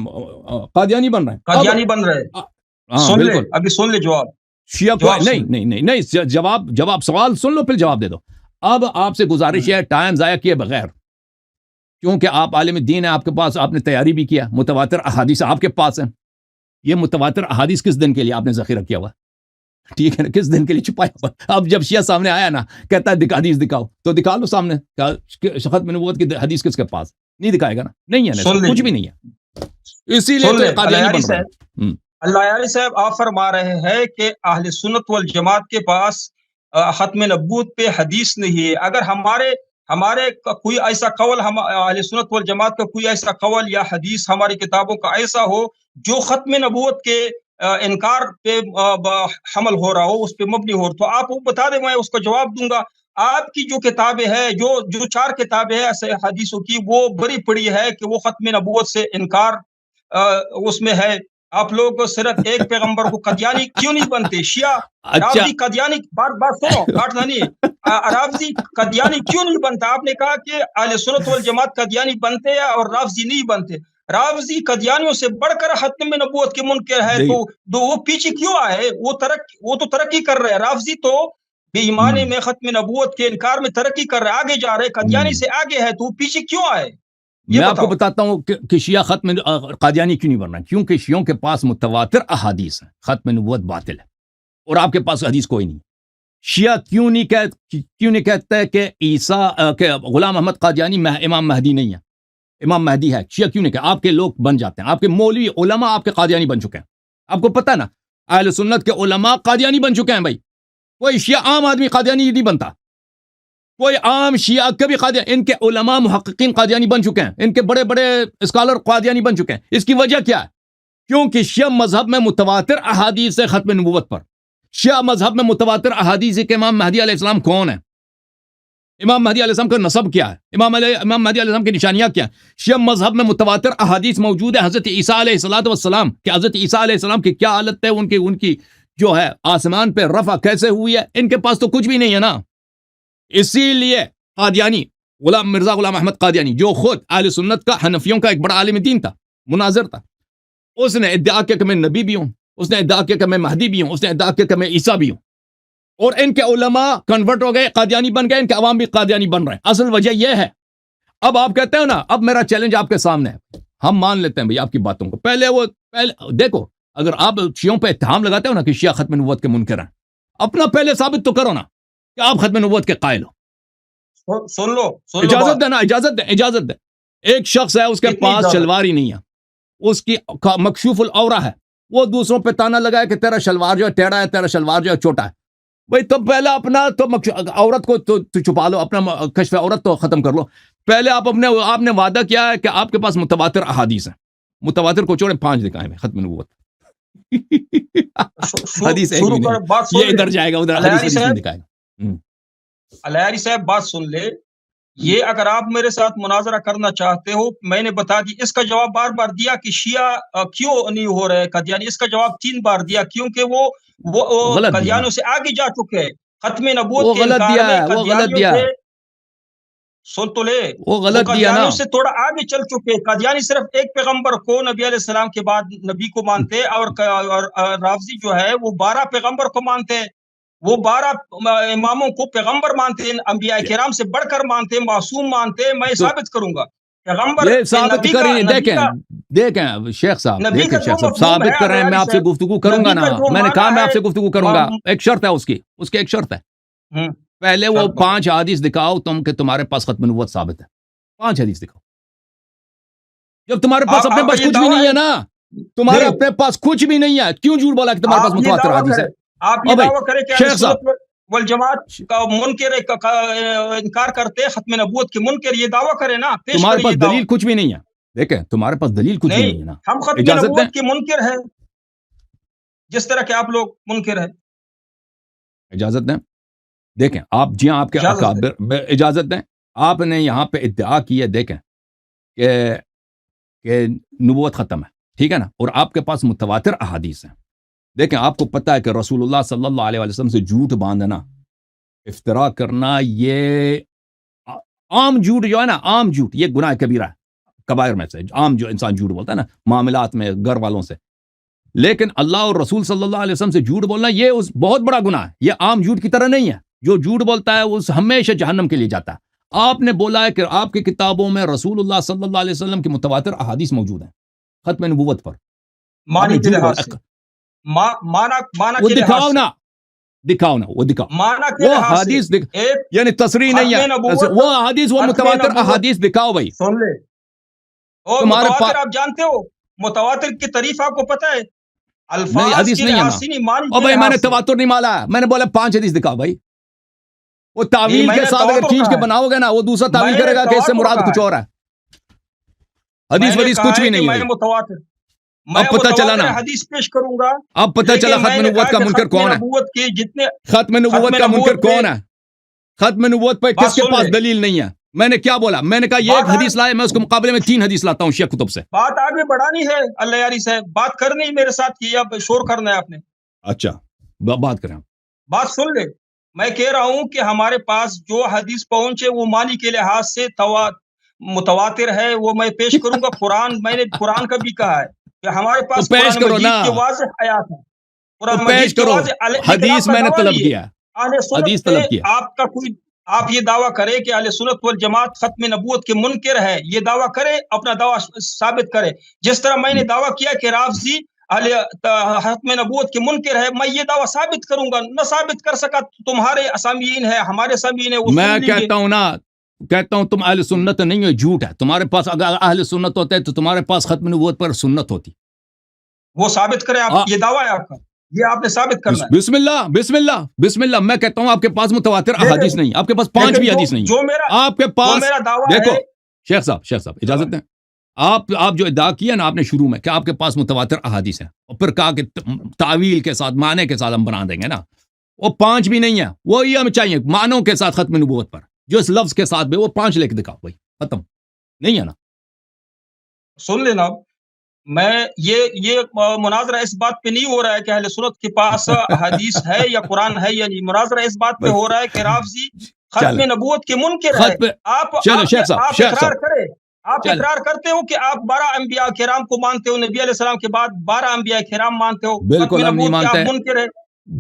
قادیانی بن رہے ہیں, قادیانی بن رہے. ہاں سن لے, بالکل. ابھی سن لے جواب. شیعہ کو نہیں جواب سوال سن لو پھر جواب دے دو. اب آپ سے گزارش ہے ٹائم ضائع کیے بغیر, کیونکہ آپ عالم دین ہیں, آپ کے پاس آپ نے تیاری بھی کیا, متواتر احادیث آپ کے پاس ہیں. یہ متواتر احادیث کس دن کے لیے آپ نے ذخیرہ کیا ہوا, ٹھیک ہے نا, کس دن کے لیے چھپایا ہوا. اب جب شیعہ سامنے آیا نا, کہتا ہے حدیث دکھاؤ, تو دکھا لو سامنے. ختم نبوت کی حدیث کس کے پاس, نہیں دکھائے گا نا, نہیں ہے نا, کچھ بھی نہیں ہے. اسی لیے تو قادیانی بن رہا ہے. اللہ یاری صاحب, آپ فرما رہے ہیں کہ اہل سنت والجماعت کے پاس ختم نبوت پہ حدیث نہیں ہے. اگر ہمارے کوئی ایسا قول, ہم اہل سنت والجماعت کا کوئی ایسا قول یا حدیث ہماری کتابوں کا ایسا ہو جو ختم نبوت کے انکار پہ حمل ہو رہا ہو, اس پہ مبنی ہو, تو آپ وہ بتا دیں, میں اس کا جواب دوں گا. آپ کی جو کتابیں ہیں, جو 4 کتابیں ہیں حدیثوں کی, وہ بڑی پڑی ہے کہ وہ ختم نبوت سے انکار اس میں ہے. آپ لوگ صرف ایک پیغمبر کو قادیانی کیوں نہیں بنتے؟ شیعہ رافضی قادیانی, بات سنو, کاٹنا نہیں, رافضی قادیانی کیوں نہیں بنتا؟ آپ نے کہا کہ اہل سنت والجماعت قادیانی بنتے ہیں اور رافضی نہیں بنتے. رافضی قادیانیوں سے بڑھ کر ختم نبوت کے منکر ہے, تو وہ پیچھے کیوں آئے؟ وہ تو ترقی کر رہے ہیں. رافضی تو بے ایمانی میں ختم نبوت کے انکار میں ترقی کر رہے, آگے جا رہے, قادیانی سے آگے ہے, تو وہ پیچھے کیوں آئے؟ میں آپ کو بتاتا ہوں کہ شیعہ ختم قادیانی کیوں نہیں بن رہا ہے. کیونکہ شیعوں کے پاس متواتر احادیث ہیں, ختم نبوت باطل ہے, اور آپ کے پاس حدیث کوئی نہیں. شیعہ کیوں نہیں کہتے کہ عیسیٰ کہ غلام احمد قادیانی امام مہدی نہیں ہے, امام مہدی ہے. شیعہ کیوں نہیں کہ آپ کے لوگ بن جاتے ہیں, آپ کے مولوی علماء آپ کے قادیانی بن چکے ہیں. آپ کو پتہ نا, اہل سنت کے علماء قادیانی بن چکے ہیں بھائی. کوئی شیعہ عام آدمی قادیانی نہیں بنتا, کوئی عام شیعہ کبھی قادیانی, ان کے علماء محققین قادیانی بن چکے ہیں, ان کے بڑے بڑے اسکالر قادیانی بن چکے ہیں. اس کی وجہ کیا ہے؟ کیونکہ شیعہ مذہب میں متواتر احادیث ہے ختم نبوت پر. شیعہ مذہب میں متواتر احادیث ہے کہ امام مہدی علیہ السلام کون ہے, امام مہدی علیہ السلام کا نسب کیا ہے, امام مہدی علیہ السلام کی نشانیاں کیا ہیں. شیعہ مذہب میں متواتر احادیث موجود ہے حضرت عیسیٰ علیہ السلام کہ حضرت عیسیٰ علیہ السلام کی کیا حالت ہے, ان کی جو ہے آسمان پہ رفع کیسے ہوئی ہے. ان کے پاس تو کچھ بھی نہیں ہے نا. اسی لیے قادیانی مرزا غلام احمد قادیانی, جو خود اہل سنت کا حنفیوں کا ایک بڑا عالم دین تھا, مناظر تھا, اس نے ادعا کیا کہ میں نبی بھی ہوں, اس نے ادعا کیا کہ میں مہدی بھی ہوں, اس نے ادعا کیا کہ میں عیسیٰ بھی ہوں. اور ان کے علماء کنورٹ ہو گئے, قادیانی بن گئے, ان کے عوام بھی قادیانی بن رہے ہیں. اصل وجہ یہ ہے. اب آپ کہتے ہو نا, اب میرا چیلنج آپ کے سامنے ہے, ہم مان لیتے ہیں بھائی آپ کی باتوں کو. پہلے دیکھو, اگر آپ شیعوں پہ اتہام لگاتے ہو نا کہ شیعہ ختم نبوت کے منکر ہیں, اپنا پہلے ثابت تو کرو نا کہ آپ ختم نبوت کے قائل ہو. سن لو اجازت دے نا, اجازت دے. ایک شخص ہے, اس کے پاس شلوار ہی نہیں ہے, اس کی مکشوف العورہ ہے, وہ دوسروں پہ تانا لگائے کہ تیرا شلوار جو ہے ٹیڑھا ہے, تیرا شلوار جو ہے چھوٹا ہے. بھائی تو پہلا اپنا تو عورت کو تو چھپا لو, اپنا کشف عورت تو ختم کر لو. پہلے آپ نے وعدہ کیا ہے کہ آپ کے پاس متواتر احادیث ہیں. متواتر کو چھوڑے 5 دکھائیں ختم نبوت. حدیث یہ ادھر جائے گا, ادھر حدیث نہیں دکھائے گا. علیاری صاحب بات سن لے. یہ اگر آپ میرے ساتھ مناظرہ کرنا چاہتے ہو، میں نے بتا دی، اس کا جواب بار بار دیا کہ شیعہ کیوں نہیں ہو رہے قادیانی، اس کا جواب 3 بار دیا، کیونکہ وہ غلط دیا نا، قادیانیوں سے آگے جا چکے ہیں ختم وہ نبوت کے غلط انکار دیا میں، ہے، وہ غلط قادیانیوں دیا سے ہے، سن تو لے، وہ وہ غلط دیا نا. قادیانیوں سے تھوڑا آگے چل چکے ہیں۔ قادیانی صرف ایک پیغمبر کو نبی علیہ السلام کے بعد نبی کو مانتے، اور رافضی جو ہے وہ 12 پیغمبر کو مانتے ہیں، وہ 12 اماموں کو پیغمبر مانتے ہیں، انبیاء کرام سے بڑھ کر مانتے ہیں، معصوم مانتے ہیں۔ میں تو ثابت کروں گا پیغمبر یہ ثابت نبی کریں، نبی کا دیکھیں شیخ صاحب، نبی کا دیکھیں جو شیخ صاحب، مفہوم ہے ثابت کریں، میں علیہ آپ سے صاحب، گفتگو کروں گا نبی نا، کا جو میں نے کہا معنی میں آپ ہے، سے گفتگو کروں گا، ایک شرط ہے اس کی ایک شرط ہے، پہلے وہ 5 حدیث دکھاؤ تم کہ تمہارے پاس ختم نبوت ثابت ہے، 5 حدیث دکھاؤ، جب تمہارے پاس اپنے آپ کا پاس یہ کچھ بھی دعویٰ نہیں ہے نا، تمہارے نہیں، اپنے پاس کچھ بھی نہیں ہے، کیوں جھوٹ بولا کہ تمہارے پاس آپ یہ متواتر دعویٰ حدیث ہے؟ کریں، آپ یہ او بھائی دعویٰ کریں کہ اہل شیخ صاحب، سنت والجماعت کا منکر کا انکار کرتے ہیں، ختم نبوت کے منکر، یہ دعویٰ کریں نا، پیش تمہارے کریں پاس یہ دعویٰ۔ دلیل کچھ بھی نہیں ہے، دیکھیں تمہارے پاس دلیل کچھ بھی نہیں ہے نا، ہم ختم اجازت دیں، نبوت کے منکر ہیں، جس طرح کہ آپ لوگ منکر ہیں۔ اجازت دیں، دیکھیں آپ جی آپ کے اجازت ہے۔ اکابر، اجازت دیں، آپ نے یہاں پہ ادعا کی ہے، دیکھیں کہ نبوت ختم ہے، ٹھیک ہے نا، اور آپ کے پاس متواتر احادیث ہیں، دیکھیں آپ کو پتہ ہے کہ رسول اللہ صلی اللہ علیہ وسلم سے جھوٹ باندھنا، افتراء کرنا، یہ عام جھوٹ جو ہے نا، عام جھوٹ، یہ گناہ کبیرہ ہے، کبائر میں سے عام جو انسان جھوٹ بولتا ہے نا معاملات میں گھر والوں سے، لیکن اللہ اور رسول صلی اللہ علیہ وسلم سے جھوٹ بولنا یہ بہت بڑا گناہ ہے، یہ عام جھوٹ کی طرح نہیں ہے، جو جھوٹ بولتا ہے وہ ہمیشہ جہنم کے لیے جاتا ہے۔ آپ نے بولا ہے کہ آپ کی کتابوں میں رسول اللہ صلی اللہ علیہ وسلم کی متواتر احادیث موجود ہیں ختم نبوت پر، آپ نے معنی کے جھوٹ لحاظ سے، بولا، معنی وہ کے دکھاؤ لحاظ سے، نا، دکھاؤ نا، وہ دکھاؤ، معنی کے وہ لحاظ سے، حدیث ایک یعنی تصریح نہیں ختم ہے، نبوت، وہ حدیث، وہ ختم متواتر نبوت، احادیث دکھاؤ بھائی، سن لے، اور تمہارے متواتر پاس آپ جانتے ہو، متواتر کی تعریف آپ کو پتہ ہے، نہیں، الفاظ حدیث کے نہیں ہے نا، لحاظ سے نہیں، معنی او کے بھائی میں نے لحاظ سے۔ تواتر نہیں مالا ہے، میں نے بولا 5 حدیث دکھاؤ بھائی، وہ نہیں، تعویل میں کے نے ساتھ اگر تواتر کھینچ کے کہا ہے، بناؤ گے نا، وہ دوسرا میں تعویل نے کرے گا کہ اس سے تواتر مراد کہا کچھ ہے، اور ہے، میں حدیث نے ودیث کہا کچھ ہے بھی کہ نہیں ہے میں بھائی، متواتر، اب میں پتہ چلا متواتر نا، حدیث پیش کروں گا، اب پتہ چلا لیکن میں ختم نے نبوت کہا کا کہ منکر ختم کون ہے، نبوت کے جتنے، ختم ختم نبوت کا منکر نبوت پہ، کون ہے، ختم نبوت پہ بات کس کے سن لے، پاس دلیل نہیں ہے، میں نے کیا بولا، میں نے کہا یہ ایک حدیث لائے، میں اس کے مقابلے میں 3 حدیث لاتا ہوں شیعہ کتب سے، بات آگے بڑھانی ہے اللہ یاری صاحب، بات کرنی ہے میرے ساتھ کی، اب شور کرنا ہے آپ نے، اچھا بات کریں، بات سن لے، میں کہہ رہا ہوں کہ ہمارے پاس جو حدیث پہنچے وہ معنی کے لحاظ سے متواتر ہے، وہ میں پیش کروں گا۔ قرآن، میں نے قرآن کا بھی کہا ہے کہ ہمارے تو پاس پیش قرآن کرو نا، مجید کے واضح آیات ہیں، تو قرآن پیش مجید کے کرو، واضح، لیکن آپ حدیث کا میں نے دعویٰ طلب یہ ہے، کیا، اہل سنت حدیث پہ طلب کیا، آپ کا کوئی، آپ یہ دعویٰ کرے کہ اہل سنت والجماعت ختم نبوت کے منکر ہے، یہ دعویٰ کرے، اپنا دعویٰ ثابت کرے، جس طرح میں نے دعویٰ کیا کہ رافضی ختم نبوت کے منکر ہے، میں یہ دعویٰ ثابت کروں گا، نہ ثابت کر سکا تمہارے اسامیین ہے، ہمارے اسامیین ہے، وہ میں سن لیں گے۔ کہتا ہوں نا، کہتا ہوں تم اہل سنت نہیں ہو، جھوٹ ہے، تمہارے پاس اگر اہل سنت ہوتے تو تمہارے پاس ختم نبوت پر سنت ہوتی، وہ ثابت کریں آپ، یہ دعویٰ ہے آپ کا، یہ آپ نے ثابت کرنا ہے۔ بسم اللہ، بسم اللہ، بسم اللہ، میں کہتا ہوں آپ کے پاس متواتر احادیث لیکن نہیں، آپ کے پاس 5 بھی حدیث نہیں جو ہے، آپ کے جو پاس، میرا دعویٰ دیکھو ہے، شیخ صاحب اجازت دیں، آپ جو ادعا کیا نا آپ نے شروع میں کہ آپ کے پاس متواتر احادیث ہیں، اور پھر کہا کہ تعویل کے ساتھ، معنی کے ساتھ ہم بنا دیں گے نا، وہ 5 بھی نہیں ہے، وہی ہمیں چاہیے معنوں کے ساتھ ختم نبوت پر، جو اس لفظ کے ساتھ بھی، وہ 5 لے کے دکھاؤ بھائی، ختم، نہیں ہے نا، سن لینا، میں یہ مناظرہ اس بات پہ نہیں ہو رہا ہے کہ اہل سنت کے پاس حدیث ہے یا قرآن ہے یا نہیں، مناظرہ اس بات پہ ہو رہا ہے کہ رافضی ختم نبوت کے منکر ہے۔ آپ شیخ صاحب اقرار کرے، آپ اقرار کرتے ہو کہ آپ 12 انبیاء کرام کو مانتے ہو، نبی علیہ السلام کے بعد 12 انبیاء کرام مانتے ہو، بالکل ختم ہم نہیں نبوت کے مانتے، آپ منکر ہے،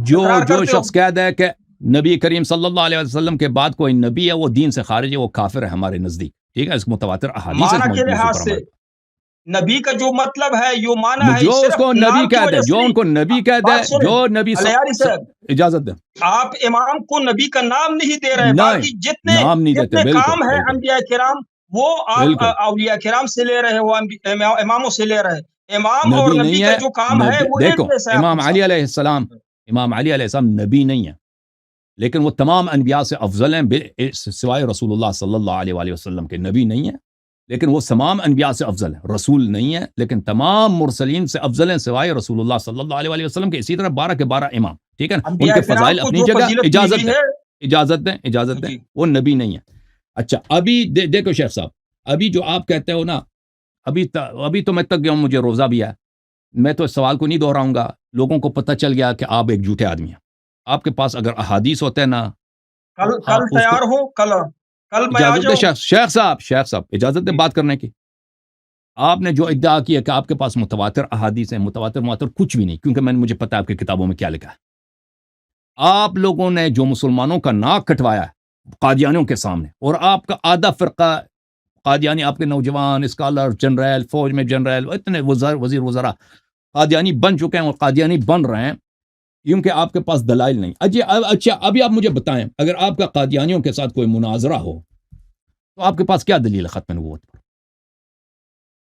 جو اقرار کرتے ہو۔ شخص کہتا ہے کہ نبی کریم صلی اللہ علیہ وسلم کے بعد کوئی نبی ہے وہ دین سے خارج ہے، وہ کافر ہے ہمارے نزدیک، ٹھیک ہے، اس متواتر احادیث معنی کے لحاظ سے نبی کا جو مطلب ہے، جو معنی ہے، جو اس صرف کو نبی نام کی کہتے وجہ ہیں، سے جو ان نہیں۔ کو نبی کہتے بات ہیں، سنیں جو نبی علیاری صاحب، اجازت دیں، آپ امام کو نبی کا نام نہیں دے رہے، نہیں باقی جتنے نام نہیں دیتے، کام ہے بالکل انبیاء کرام وہ آپ بالکل اولیاء کرام سے لے رہے ہیں، وہ اماموں سے لے رہے ہیں، امام اور نبی نبی نہیں کا ہے، جو کام ہے وہ ایک دیکھو جیسا ہے آپ امام کے علی ساتھ۔ علیہ السلام، امام علی علیہ السلام نبی نہیں ہے، لیکن وہ تمام انبیاء سے افضل ہیں، سوائے رسول اللہ صلی اللہ علیہ وآلہ وسلم کے، نبی نہیں ہے لیکن وہ تمام انبیاء سے افضل ہے، رسول نہیں ہے لیکن تمام مرسلین سے افضل ہیں سوائے رسول اللہ صلی اللہ علیہ وآلہ وسلم کے، اسی طرح 12 کے 12 امام، ٹھیک ہے نا، ان انبیاء کے کرام فضائل کو اپنی جو جگہ، فضیلت ملی ہے، اجازت دیں، جی، وہ نبی نہیں ہے۔ اچھا ابھی دیکھو شیخ صاحب، ابھی جو آپ کہتے ہو نا، ابھی تو میں تک گیا ہوں، مجھے روزہ بھی ہے، میں تو اس سوال کو نہیں دہراؤں گا، لوگوں کو پتہ چل گیا کہ آپ ایک جھوٹے آدمی ہیں. آپ کے پاس اگر احادیث ہوتے ہیں نا، کل آپ اس کو تیار ہو، کل میں آ اجازت دے جاؤں. شیخ صاحب اجازت دے بات کرنے کی. آپ نے جو ادعا کی ہے کہ آپ کے پاس متواتر احادیث ہیں، متواتر کچھ بھی نہیں، کیونکہ مجھے پتا ہے آپ کی کتابوں میں کیا لکھا ہے. آپ لوگوں نے جو مسلمانوں کا ناک کٹوایا ہے قادیانیوں کے سامنے، اور آپ کا آدھا فرقہ قادیانی، آپ کے نوجوان اسکالر، جنرل، فوج میں جنرل، اتنے وزیر وزراء قادیانی بن چکے ہیں اور قادیانی بن رہے ہیں کیونکہ آپ کے پاس دلائل نہیں. اچھا ابھی آپ مجھے بتائیں، اگر آپ کا قادیانیوں کے ساتھ کوئی مناظرہ ہو تو آپ کے پاس کیا دلیل ہے ختم نبوت پر؟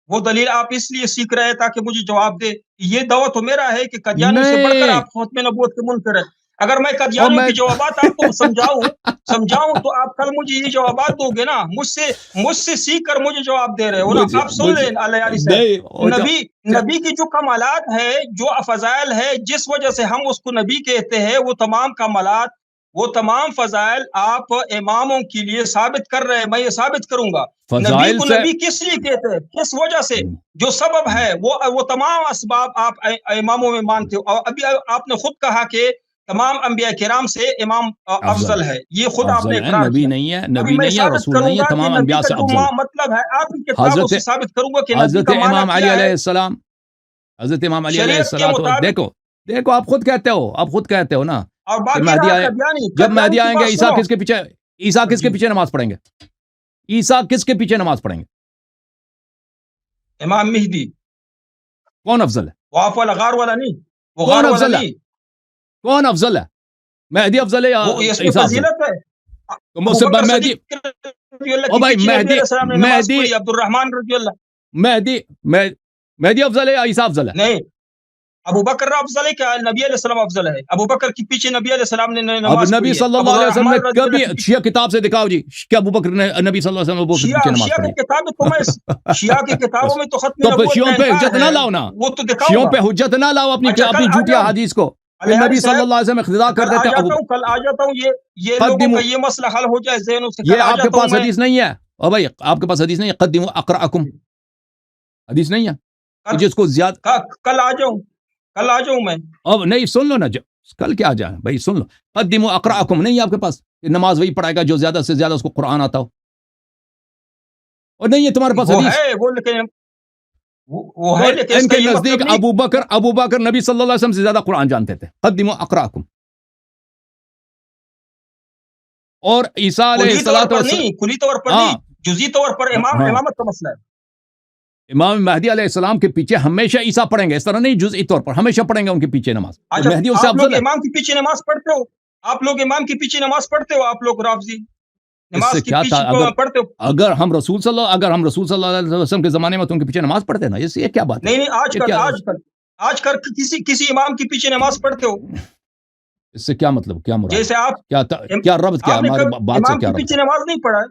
وہ دلیل آپ اس لیے سیکھ رہے ہیں تاکہ مجھے جواب دے. یہ دعویٰ تو میرا ہے کہ قادیانیوں سے بڑھ کر نہیں، آپ ختم نبوت کے منکر ہیں. اگر میں اور قادیانیوں میں کے جوابات آپ کو سمجھاؤں تو آپ کل مجھے یہ جوابات دو گے نا. مجھ سے سیکھ کر مجھے جواب دے رہے ہو نا. آپ سن لیں علی صاحب، نبی کی جو کمالات ہے، جو فضائل ہے، جس وجہ سے ہم اس کو نبی کہتے ہیں، وہ تمام کمالات، وہ تمام فضائل آپ اماموں کے لیے ثابت کر رہے ہیں. میں یہ ثابت کروں گا. نبی فضائل کو سے نبی کس لیے کہتے ہیں، کس وجہ سے، جو سبب ہے، وہ تمام اسباب آپ اماموں میں مانتے ہو. اور ابھی آپ نے خود کہا کہ تمام انبیاء کرام سے امام افضل ہے. یہ خود آپ نے افضل ہے، اقرار نبی کیا. نہیں ہے، ابھی نبی میں نہیں ہے، ثابت رسول کروں نہیں ہے، گا کہ تمام نبی انبیاء کا سے جو افضل ہے. مطلب ہے، آپ کی کتابوں سے ثابت کروں گا کہ نبی حضرت کا معنی امام علی کیا علیہ ہے. السلام، حضرت امام علی علیہ شریعت کے السلام، مطابق. دیکھو آپ خود کہتے ہو نا اور کہ باقی مہدی رہا آئے، قادیانی جب مہدی کی آئیں گے بات عیسیٰ سنو. کس کے جی، پیچھے نماز پڑھیں گے؟ عیسیٰ کس کے پیچھے نماز پڑھیں گے؟ امام مہدی. کون افضل ہے؟ وہ آپ والا غار والا نہیں، وہ غار کون والا افضل ہے؟ نہیں. کون افضل ہے؟ مہدی افضل ہے یا وہ اس میں عیسیٰ افضل ہے؟ فضیلت ہے. تو مجھ ابو سے بکر مہدی، صدیق رضی اللہ او کی بھائی پیچھے نبی علیہ السلام نے نماز مہدی پڑھی. عبد الرحمان رضی اللہ. مہدی مہدی افضل ہے یا عیسیٰ افضل ہے؟ نہیں، ابو بکر افضل ہے کیا نبی علیہ السلام افضل ہے؟ ابو بکر کے پیچھے نبی علیہ السلام نے اب نماز نبی پڑھی ہے. صلی ابو اللہ علیہ وسلم نے الرحمان رضی اللہ کبھی کے پیچھے. شیعہ کتاب سے دکھاؤ جی کہ ابو بکر نے نبی صلی اللہ علیہ وسلم ابو بکر کے پیچھے نماز شیعہ پڑھی. کی کتابیں تو میں شیعہ کی کتابوں میں تو ختم تو نبوت شیعوں کا پہ انکار حجت ہے. نہ لاؤ نا، وہ تو دکھاؤں شیعوں گا. پہ حجت نہ لاؤ اپنی اچھا کل آ جھوٹی جاؤں حدیث کو کہ علیہ نبی صلی صاحب، اللہ علیہ وسلم اقتدا کل کرتے آ تھے. جاتا ہوں، کل آ جاتا ہوں. یہ لوگوں قدموا، کا یہ مسئلہ حل ہو جائے ذہنوں سے. یہ کل آ آپ کے جاتا ہوں پاس میں. حدیث نہیں ہے، او بھائی آپ کے پاس حدیث نہیں ہے، قدموا اقرأکم، حدیث نہیں ہے کہ جس کو زیادہ. کل آ جاؤں میں. اب نہیں، سن لو نا، کل کیا آ جائے بھائی، سن لو. قدموا اقرأکم نہیں ہے آپ کے پاس، نماز وہی پڑھائے گا جو زیادہ سے زیادہ اس کو قرآن آتا ہو، اور نہیں ہے تمہارے پاس وہ حدیث. ہے وہ، لیکن وہ تو ہے، لیکن اس ان کا کے یہ نزدیک مطلب نہیں. ابو بکر نبی صلی اللہ علیہ وسلم سے زیادہ قرآن جانتے تھے. قدموا اقرأکم. اور عیسیٰ علیہ کلی طور پر السلام، نہیں، کلی طور پر ہاں نہیں، جزئی طور پر ہاں، امامت کا مسئلہ ہے. امام مہدی علیہ السلام کے پیچھے ہمیشہ عیسیٰ پڑھیں گے، اس طرح نہیں جزئی طور پر، ہمیشہ پڑھیں گے ان کے پیچھے نماز. تو اچھا، مہدی اس سے آپ لوگ افضل ہے. امام کے پیچھے نماز پڑھتے ہو؟ آپ لوگ امام کے پیچھے نماز پڑھتے ہو؟ آپ لوگ رافضی اس سے نماز کے کیا تھا؟ پیچھے پڑھتے ہو؟ اگر ہم رسول صلی اللہ علیہ وسلم کے زمانے میں تو ان کے پیچھے نماز پڑھتے نا، اس یہ کیا بات ہے؟ نہیں، یہ کیا، آج کل کسی امام کے پیچھے نماز پڑھتے ہو؟ اس سے کیا مطلب، کیا مراد جیسے ہے؟ کیا ربط، کیا آپ نے ہمارے کبھی بات سے امام کیا کے ربط پیچھے ہے؟ نماز نہیں پڑھا ہے؟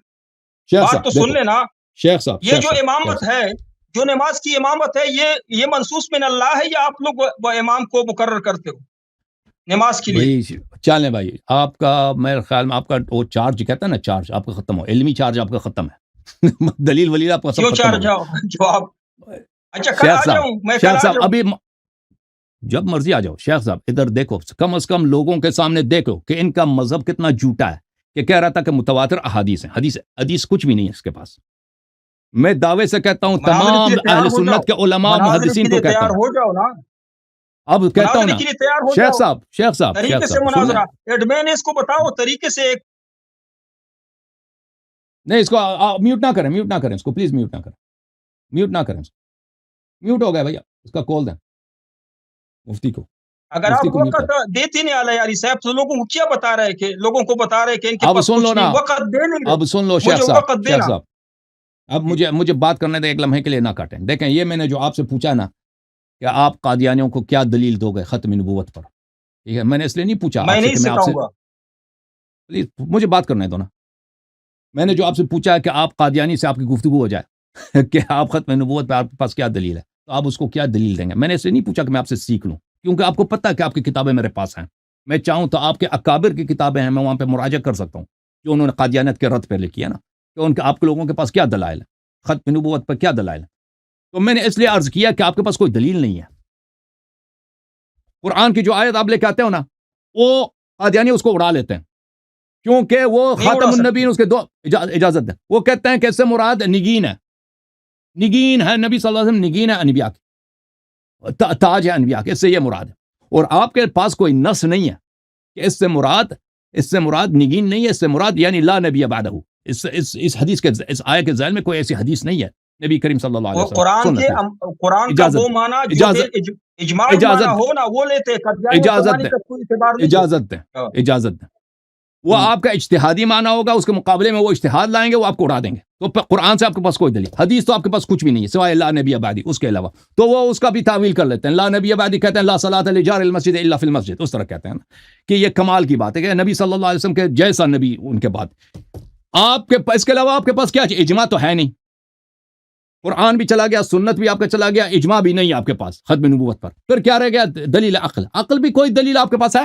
شیخ بات تو صاحب سن دیکھو، لینا. شیخ صاحب یہ جو امامت ہے، جو نماز کی امامت ہے، یہ منصوص من اللہ ہے، یا آپ لوگ وہ امام کو مقرر کرتے ہو نماز کے لیے؟ بھائی چلیں بھائی، آپ کا میرے خیال میں آپ کا وہ چارج کہتا ہے نا، چارج آپ کا ختم ہو، علمی چارج آپ کا ختم ہے. دلیل ولیل آپ کا سب کیوں ختم چار ہو جاؤ جواب. گیا. اچھا کل آ جاؤں میں، کل آ شیخ صاحب جاؤں. ابھی جب مرضی آ جاؤ. شیخ صاحب ادھر دیکھو، کم از کم لوگوں کے سامنے دیکھو کہ ان کا مذہب کتنا جھوٹا ہے، کہ کہہ رہا تھا کہ متواتر احادیث ہیں. حدیث کچھ بھی نہیں ہے اس کے پاس. میں دعوے سے کہتا ہوں، مناظرے کے تمام لیے تیار اہل ہو جاؤ، سنت کے علماء مناظرے کے محدثین کو لیے کہتا تیار ہوں، ہو جاؤ نا. اب کہتا ہوں مناظرے نا. کے لیے تیار ہو شیخ جاؤ. طریقے سے صاحب سن لیں. مناظرہ ایڈمین اس کو بتاؤ طریقے سے. نہیں، اس کو میوٹ نہ کریں اس کو پلیز، میوٹ نہ کریں اس کو. میوٹ ہو گیا بھیا، اس کا کال دیں مفتی کو. اگر مفتی آپ کو میوٹ وقت کر. دیتے نہیں علیہ علی صاحب، تو لوگوں کو کیا بتا رہے کہ ان کے اب پاس سن کچھ لو نہیں، نا، وقت دے نہیں اب رہے. سن لو مجھے وقت دینا. شیخ صاحب اب مجھے بات کرنے دیں ایک لمحے کے لیے، نہ کاٹیں. دیکھیں، یہ میں نے جو آپ سے پوچھا نا کہ آپ قادیانیوں کو کیا دلیل دو گے ختم نبوت پر، ٹھیک ہے، میں نے اس لیے نہیں پوچھا میں آپ سے نہیں کہ میں آپ سے، سکھاؤں گا. پلیز مجھے بات کرنے دو نا. میں نے جو آپ سے پوچھا ہے کہ آپ قادیانی سے آپ کی گفتگو ہو جائے کہ آپ ختم نبوت پہ آپ کے پاس کیا دلیل ہے، تو آپ اس کو کیا دلیل دیں گے. میں نے اس لیے نہیں پوچھا کہ میں آپ سے سیکھ لوں، کیونکہ آپ کو پتہ ہے کہ آپ کی کتابیں میرے پاس ہیں. میں چاہوں تو آپ کے اکابر کی کتابیں ہیں، میں وہاں پہ مراجعہ کر سکتا ہوں جو انہوں نے قادیانیت کے رد پہ لکھی ہے نا، کہ آپ کے لوگوں کے پاس کیا دلائل ہے، ختم نبوت پر کیا دلائل ہے؟ تو میں نے اس لیے عرض کیا کہ آپ کے پاس کوئی دلیل نہیں ہے. قرآن کی جو آیت آپ لے کے آتے ہو نا، وہ قادیانی اس کو اڑا لیتے ہیں، کیونکہ وہ خاتم النبیین اس کے دو اجازت دیں، وہ کہتے ہیں کہ اس سے مراد نگین ہے، نگین ہے نبی صلی اللہ علیہ وسلم، نگین ہے انبیاء کی، تاج ہے انبیاء کے، اس سے یہ مراد ہے. اور آپ کے پاس کوئی نص نہیں ہے کہ اس سے مراد نگین نہیں ہے، اس سے مراد یعنی لا نبی بعدہ. اس حدیث کے اس آیت کے ذیل میں کوئی ایسی حدیث نہیں ہے نبی کریم صلی اللہ علیہ وسلم. قرآن کا وہ معنی جو اجماعی معنی ہو نا وہ لیتے ہیں. اجازت دیں وہ آپ کا اجتہادی معنی ہوگا، اس کے مقابلے میں وہ اجتہاد لائیں گے، وہ آپ کو اڑا دیں گے. تو قرآن سے آپ کے پاس کوئی دلیل، حدیث تو آپ کے پاس کچھ بھی نہیں ہے سوائے لا نبی بعدی، اس کے علاوہ تو وہ اس کا بھی تعویل کر لیتے ہیں. لا نبی بعدی کہتے ہیں لا صلاۃ لجار المسجد الا فی المسجد، اس طرح کہتے ہیں کہ یہ کمال کی بات ہے کہ نبی صلی اللہ علیہ وسلم کے جیسا نبی ان کے بعد. آپ کے اس کے علاوہ آپ کے پاس کیا چاہیے؟ اجماع تو ہے نہیں، قرآن بھی چلا گیا، سنت بھی آپ کا چلا گیا، اجماع بھی نہیں ہے آپ کے پاس ختم نبوت پر. پھر کیا رہ گیا؟ دلیل عقل بھی کوئی دلیل آپ کے پاس ہے؟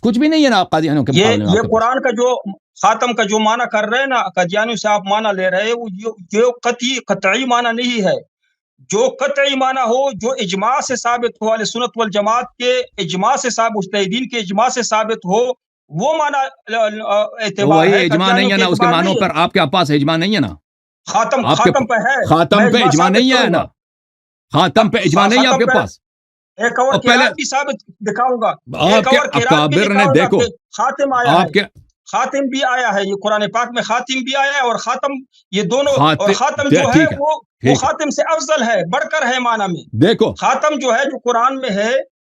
کچھ بھی نہیں ہے نا. آپ قادیانیوں کے مقابلے میں یہ قرآن کا جو خاتم کا جو معنی کر رہے ہیں نا، قادیانیوں سے آپ معنی لے رہے ہیں، وہ جو قطعی معنی نہیں ہے. جو قطعی معنی ہو، جو اجماع سے ثابت ہو، اہل سنت والجماعت کے اجماع سے ثابت، مجتہدین کے اجماع سے ثابت ہو، وہ معنی اعتبار ہے. اجماع نہیں ہے نا، اس کے معنوں پر آپ کے پاس اجماع نہیں ہے نا. خاتم پہ ہے، خاتم پہ اجماع نہیں ہے نا، خاتم پہ اجماع نہیں ہے آپ کے پاس. ایک اور قرآن بھی ثابت دکھاؤں گا، ایک اور اکابر نے دیکھو خاتم آیا ہے، خاتم بھی آیا ہے، یہ قرآن پاک میں خاتم بھی آیا ہے اور خاتم، یہ دونوں. اور خاتم جو ہے وہ خاتم سے افضل ہے، بڑھ کر ہے معنی میں. دیکھو خاتم جو ہے جو قرآن میں ہے،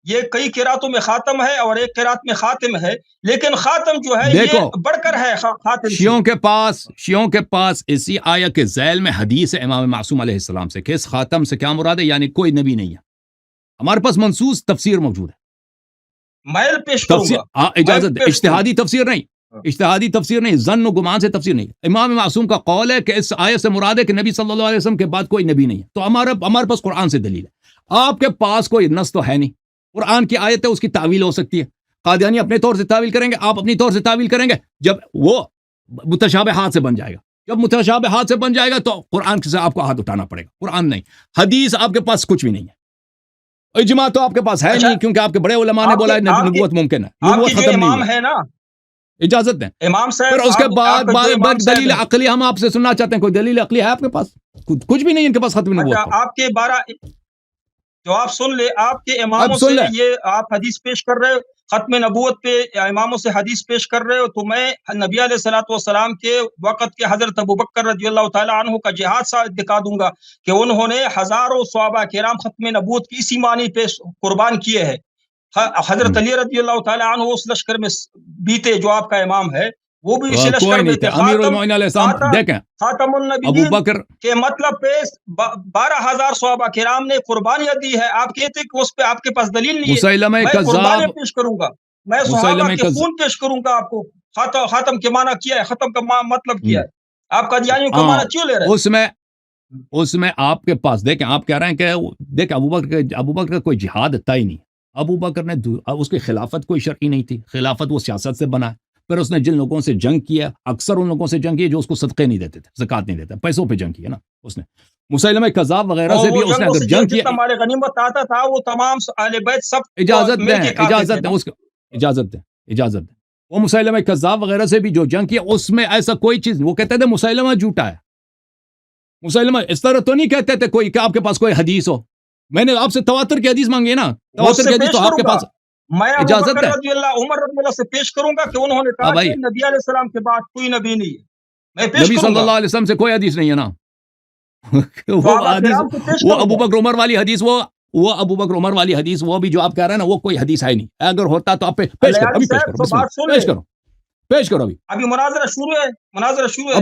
یہ کئی قراتوں میں خاتم ہے اور ایک قرات میں خاتم ہے، لیکن خاتم جو ہے یہ بڑھ کر ہے خاتم. شیعوں کے پاس اسی آیت کے ذیل میں حدیث امام معصوم علیہ السلام سے کہ اس خاتم سے کیا مراد ہے، یعنی کوئی نبی نہیں ہے. ہمارے پاس منصوص تفسیر موجود ہے، میں پیش کروں گا. اجازت اجتہادی تفسیر نہیں، ظن و گمان سے تفسیر نہیں. امام معصوم کا قول ہے کہ اس آیت سے مراد ہے کہ نبی صلی اللہ علیہ وسلم کے بعد کوئی نبی نہیں ہے. تو ہمارے پاس قرآن سے دلیل ہے، آپ کے پاس کوئی نص تو ہے نہیں. قرآن کی آیت ہے، اس کی تعویل ہو سکتی ہے، قادیانی اپنے طور سے تعویل کریں گے، آپ اپنی طور سے تعویل کریں گے. جب وہ متشابہات سے بن جائے گا، جب متشابہات سے بن جائے گا تو قرآن سے آپ کو ہاتھ اٹھانا پڑے گا. قرآن نہیں، حدیث آپ کے پاس کچھ بھی نہیں ہے، اجماع تو آپ کے پاس ہے نہیں، کیونکہ آپ کے بڑے علماء نے بولا ہے نبوت ممکن ہے، نبوت ختم نہیں ہے نا. اجازت دیں امام صاحب. پھر اس کے بعد دلیل عقلی ہم آپ سے سننا چاہتے ہیں. کوئی دلیل عقلی ہے آپ کے پاس؟ کچھ بھی نہیں ان کے پاس ختم نبوت. آپ کے 12 جو آپ سن لے، آپ کے اماموں سے یہ آپ حدیث پیش کر رہے ہو، ختم نبوت پہ اماموں سے حدیث پیش کر رہے ہو، تو میں نبی علیہ الصلوۃ والسلام کے وقت کے حضرت ابوبکر رضی اللہ تعالیٰ عنہ کا جہاد ثابت دکھا دوں گا کہ انہوں نے ہزاروں صحابہ کرام ختم نبوت کی اسی معنی پہ قربان کیے ہیں. حضرت علی رضی اللہ تعالیٰ عنہ اس لشکر میں بیتے جو آپ کا امام ہے، وہ بھی اسی لشکر میں تھے. امیر المومنین علیہ السلام دیکھیں، خاتم النبیین ابوبکر کے مطلب پہ 12,000 صحابہ کرام نے قربانیاں دی ہے. آپ کہتے کہ اس پہ آپ کے پاس دلیل نہیں ہے. مسیلمہ میں کذاب قربانیاں پیش کروں گا، میں صحابہ کے خون پیش کروں گا آپ کو. خاتم کے معنی کیا ہے، ختم کا مطلب کیا ہے، آپ قادیانیوں کا معنی کیوں لے رہے ہیں؟ اس میں آپ کے پاس دیکھیں، آپ کہہ رہے ہیں کہ دیکھیں ابوبکر کا کوئی جہاد تھا ہی نہیں. ابوبکر نے اس کی خلافت کوئی شرعی نہیں تھی، خلافت وہ سیاست سے بنا ہے. پھر اس نے جن لوگوں سے جنگ کیا، اکثر ان لوگوں سے جنگ کی جو اس کو صدقے نہیں دیتے تھے، زکات نہیں دیتے، پیسوں پہ جنگ کی ہے نا. اس نے مسیلمہ کذاب وغیرہ سے بھی اس نے اگر جنگ کیا، مال غنیمت آتا تھا وہ تمام اہل بیت سب اجازت دیں وہ مسیلمہ کذاب وغیرہ سے بھی جو جنگ کیا، اس میں ایسا کوئی چیز، وہ کہتے تھے مسیلمہ جھوٹا ہے. مسیلمہ اس طرح تو نہیں کہتے تھے کوئی کہ آپ کے پاس کوئی حدیث ہو. میں نے آپ سے تواتر کی حدیث مانگی ہے نا، تواتر کی حدیث تو آپ کے پاس میں اجازت ہے. عمر رضی اللہ سے پیش کروں گا کہ انہوں نے کہا کہ نبی علیہ السلام کے بعد کوئی نبی نہیں ہے. میں پیش نبی صلی اللہ علیہ وسلم سے کوئی حدیث نہیں ہے نا. وہ ابوبکر عمر والی حدیث، وہ ابوبکر عمر والی حدیث، وہ بھی جو آپ کہہ رہے ہیں نا، وہ کوئی حدیث ہے نہیں. اگر ہوتا تو آپ پیش کرو، پیش کرو ابھی مناظرہ شروع ہے،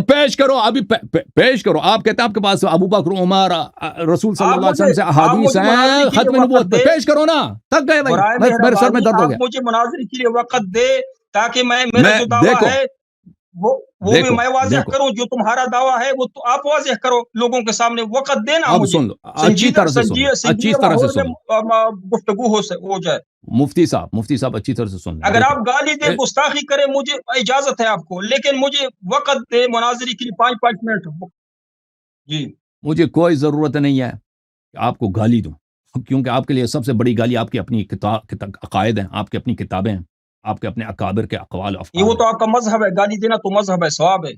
پیش کرو ابھی، پیش کرو. آپ کہتے ہیں آپ کے پاس ابوبکر عمر رسول صلی اللہ علیہ وسلم سے احادیث ہیں ختم نبوت پہ، پیش کرو نا. تھک گئے بھائی، میرے سر میں درد ہو گیا. مجھے مناظرے کے لیے وقت دے تاکہ میں میرا جو دعویٰ ہے وہ بھی دیکھو میں واضح دیکھو کروں؟ جو تمہارا دعویٰ ہے وہ تو آپ واضح کرو لوگوں کے سامنے، وقت دینا اب مجھے، سن لو، اچھی سنجیدہ طرح سے سن لو، اچھی سنجیدہ طرح سے ماحول سن لو، میں گفتگو ہو جائے۔ مفتی صاحب اچھی طرح سے سن لیں، اگر دیکھیں آپ گالی دے گستاخی کرے مجھے اجازت ہے آپ کو، لیکن مجھے وقت دے مناظری کے لیے 5 منٹ۔ جی مجھے کوئی ضرورت نہیں ہے کہ آپ کو گالی دوں، کیونکہ آپ کے لیے سب سے بڑی گالی آپ کی اپنی عقائد ہیں، آپ کی اپنی کتابیں ہیں، آپ کے اپنے اکابر کے اقوال یہ افعال وہ ہیں۔ تو آپ کا مذہب ہے، گالی دینا تو مذہب ہے، ثواب ہے۔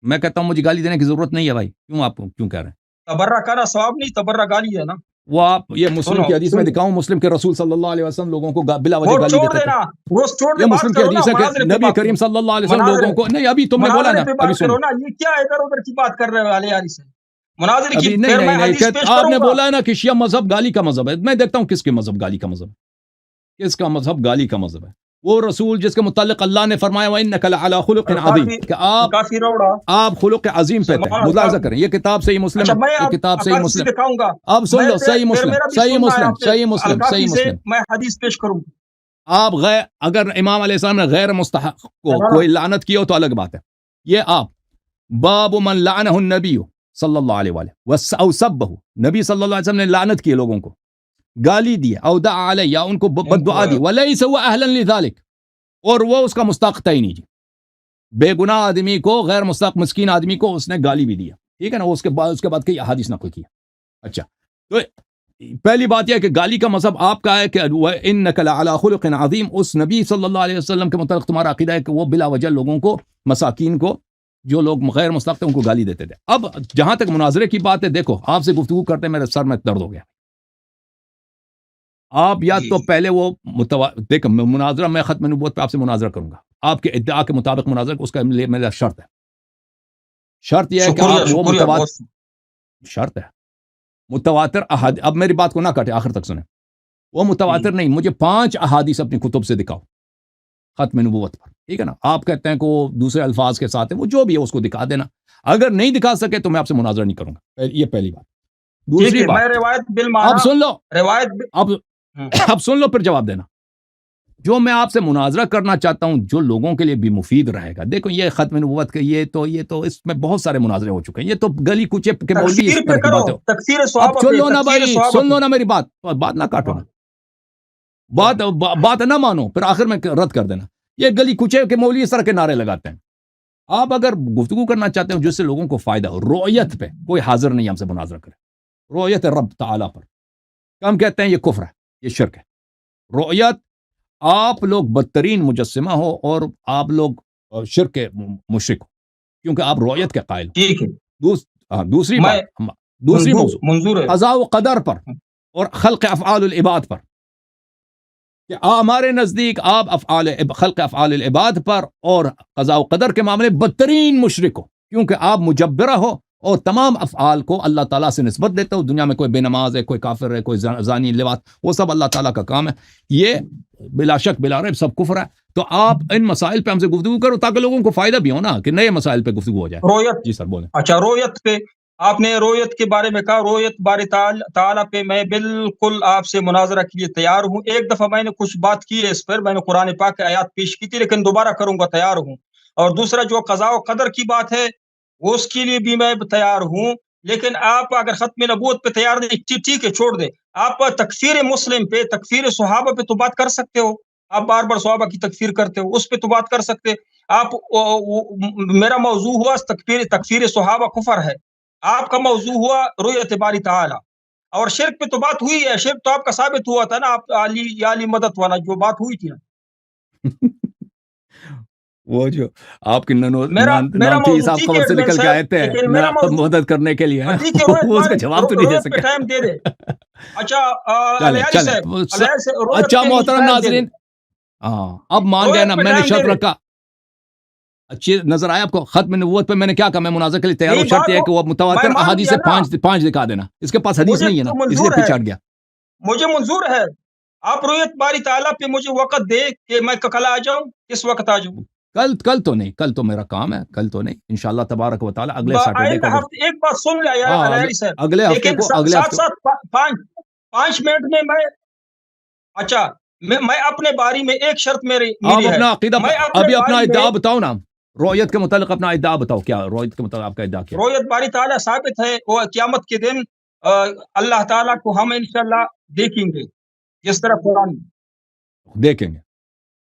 میں کہتا ہوں مجھے گالی دینے کی ضرورت نہیں ہے بھائی، کیوں آپ کیوں کہہ رہے ہیں؟ تبرہ کرنا ثواب نہیں، تبرہ گالی ہے نا۔ وہ آپ یہ مسلم سنو کی حدیث میں دکھاؤں، مسلم کے رسول صلی اللہ علیہ وسلم لوگوں کو بلا وہ وجہ گالی چھوڑ دیتے تھے؟ دینا، وہ چھوڑ دے، یہ بات مسلم کی کرو نا، حدیث ہے کہ مناظرے پہ نبی بات کریم کرو، صلی اللہ علیہ وسلم مناظرے لوگوں کو نہیں، ابھی تم نے بولا مناظرے نا، پہ ابھی بات سن کرو لو، نا۔ یہ کیا ادھر ادھر کی بات کر رہے ہو والے یار سے؟ مناظرے کی ابھی نہیں پھر نہیں میں نہیں حدیث پیش آپ کروں نے گا۔ بولا ہے نا کہ شیعہ مذہب گالی کا مذہب ہے، میں دیکھتا ہوں کس کے مذہب گالی کا مذہب ہے، کس کا مذہب گالی کا مذہب ہے؟ وہ رسول جس کے متعلق اللہ نے فرمایا وَإِنَّكَ لَعَلَىٰ خُلُقٍ عَظِيمٍ، کہ کافی روڑا آپ خلق عظیم پہ تھے، ملاحظہ کریں، یہ کتاب صحیح مسلم اچھا ہے، میں یہ اب کتاب صحیح عکاسی سے مسلم، دکھاؤں گا، اب سن میں لو، صحیح پھر مسلم میرا بھی صحیح سننا ہے مسلم آپ سے، صحیح مسلم صحیح الکافی سے مسلم، میں حدیث پیش کروں گا۔ آپ اگر امام علیہ السلام نے غیر مستحق کو کوئی لعنت کی ہو تو الگ بات ہے، یہ آپ باب من لعنہ النبی صلی اللہ علیہ وآلہ او سبہ، نبی صلی اللہ علیہ وسلم نے لعنت کی لوگوں کو، گالی دی، او دعا علیہ، یا ان کو بد دعا دی، ولیس هو اہلا لذلک، اور وہ اس کا مستحق ہی نہیں جی، بے گناہ آدمی کو، غیر مستحق مسکین آدمی کو اس نے گالی بھی دیا، ٹھیک ہے نا، اس کے بعد کئی احادیث نقل کیا۔ اچھا تو پہلی بات یہ ہے کہ گالی کا مذہب آپ کا ہے کہ انک لعلی خلق عظیم، اس نبی صلی اللہ علیہ وسلم کے متعلق تمہارا عقیدہ ہے کہ وہ بلا وجہ لوگوں کو، مساکین کو، جو لوگ غیر مستحق تھے ان کو گالی دیتے تھے۔ اب جہاں تک مناظرے کی بات ہے، دیکھو آپ سے گفتگو کرتے میرے سر میں درد ہو گیا، آپ یا تو پہلے وہ دیکھ مناظرہ، میں ختم نبوت پہ آپ سے مناظرہ کروں گا، آپ کے ادعا کے مطابق مناظرہ، اس کا لیے میرا شرط ہے، شرط یہ ہے کہ آپ وہ شرط ہے متواتر احادیث، اب میری بات کو نہ کاٹے، آخر تک سنیں، وہ متواتر نہیں، مجھے 5 احادیث اپنی کتب سے دکھاؤ ختم نبوت پر، ٹھیک ہے نا، آپ کہتے ہیں کہ وہ دوسرے الفاظ کے ساتھ ہے، وہ جو بھی ہے اس کو دکھا دینا، اگر نہیں دکھا سکے تو میں آپ سے مناظرہ نہیں کروں گا، یہ پہلی بات۔ دوسری بات، میں روایت بالمعنی، اب سن لو، روایت اب سن لو پھر جواب دینا، جو میں آپ سے مناظرہ کرنا چاہتا ہوں جو لوگوں کے لیے بھی مفید رہے گا، دیکھو یہ ختم نبوت کے یہ تو اس میں بہت سارے مناظرے ہو چکے ہیں، یہ تو گلی کوچے کے مولوی اس طرح کی بات ہے۔ تکفیر صحابہ، اب سن لو نا بھائی، سن لو نا میری بات نہ کاٹو نا، بات نہ مانو پھر آخر میں رد کر دینا، یہ گلی کوچے کے مولوی اس طرح کے نعرے لگاتے ہیں۔ آپ اگر گفتگو کرنا چاہتے ہیں جس سے لوگوں کو فائدہ ہو، رؤیت پہ کوئی حاضر نہیں ہم سے مناظرہ کرے، رؤیت رب تعالیٰ پر ہم کہتے ہیں یہ کفر ہے، یہ شرک ہے، رؤیت آپ لوگ بدترین مجسمہ ہو اور آپ لوگ شرک کے مشرک ہو، کیونکہ آپ رؤیت کے قائل ہو۔ ٹھیک ہے، دوسری موضوع منظور ہے قضاء و قدر پر اور خلق افعال العباد پر، کہ ہمارے نزدیک آپ خلق افعال العباد پر اور قضاء و قدر کے معاملے بدترین مشرک ہو، کیونکہ آپ مجبرہ ہو اور تمام افعال کو اللہ تعالیٰ سے نسبت دیتے ہو، دنیا میں کوئی بے نماز ہے، کوئی کافر ہے، کوئی زانی لواط، وہ سب اللہ تعالیٰ کا کام ہے، یہ بلا شک بلا ریب سب کفر ہے۔ تو آپ ان مسائل پہ ہم سے گفتگو کرو تاکہ لوگوں کو فائدہ بھی ہو نا، کہ نئے مسائل پہ گفتگو ہو جائے۔ رویت، جی سر بولیں۔ اچھا رویت پہ آپ نے رویت کے بارے میں کہا، رویت بارے تعالیٰ پہ میں بالکل آپ سے مناظرہ کے لیے تیار ہوں۔ ایک دفعہ میں نے کچھ بات کی ہے اس پر، میں نے قرآن پاک کی آیات پیش کی تھی، لیکن دوبارہ کروں گا، تیار ہوں۔ اور دوسرا جو قضاء و قدر کی بات ہے وہ اس کے لیے بھی میں تیار ہوں، لیکن آپ اگر ختم نبوت پہ تیار نہیں، ٹھیک ہے چھوڑ دیں، آپ تکفیر مسلم پہ، تکفیر صحابہ پہ تو بات کر سکتے ہو، آپ بار بار صحابہ کی تکفیر کرتے ہو، اس پہ تو بات کر سکتے۔ آپ میرا موضوع ہوا تکفیر صحابہ کفر ہے، آپ کا موضوع ہوا رؤیت باری تعالی، اور شرک پہ تو بات ہوئی ہے، شرک تو آپ کا ثابت ہوا تھا نا، آپ علی مدد والا جو بات ہوئی تھی نا، وہ جو آپ کی میرا نانتی موضوع صاحب ٹھیک خبر سے ہے نکل کے آئے تھے لیکن میرا موضوع مدد کرنے کے لیے، ٹھیک ہے، وہ اس کا جواب تو نہیں دے رویت پہ سکے۔ ٹائم دے دے۔ اچھا چلیں اچھا محترم ناظرین، ہاں اب مان گئے نا، میں نے شرط رکھا، اچھی نظر آیا آپ کو، ختم نبوت پہ میں نے کیا کہا، میں مناظرہ کے لیے تیار ہوں، شرط یہ ہے کہ وہ متواتر احادیث سے 5 دکھا دینا، اس کے پاس حدیث نہیں ہے نا، اس لیے پیچھے ہٹ گیا۔ مجھے منظور ہے، آپ رویت باری تعالیٰ پہ مجھے وقت دے کہ میں کل آ جاؤں، کس وقت آ جاؤں؟ کل تو نہیں، کل تو میرا کام ہے، کل تو نہیں، انشاءاللہ تبارک و تعالی اگلے سیٹرڈے کو، ایک بات سن لیا یار صاحب، اگلے ہفتے لیکن کو، اگلے ساتھ ہفتے، ساتھ 5 منٹ میں میں، اچھا میں اپنے باری میں ایک شرط میری آپ ہے، اپنا عقیدہ میں ابھی اپنا باری میں ادعا بتاؤ نا، رویت کے متعلق اپنا ادعا بتاؤ، کیا رویت کے متعلق آپ کا ادعا کیا؟ رویت باری تعالیٰ ثابت ہے، وہ قیامت کے دن اللہ تعالیٰ کو ہم انشاءاللہ دیکھیں گے، جس طرح قرآن میں دیکھیں گے،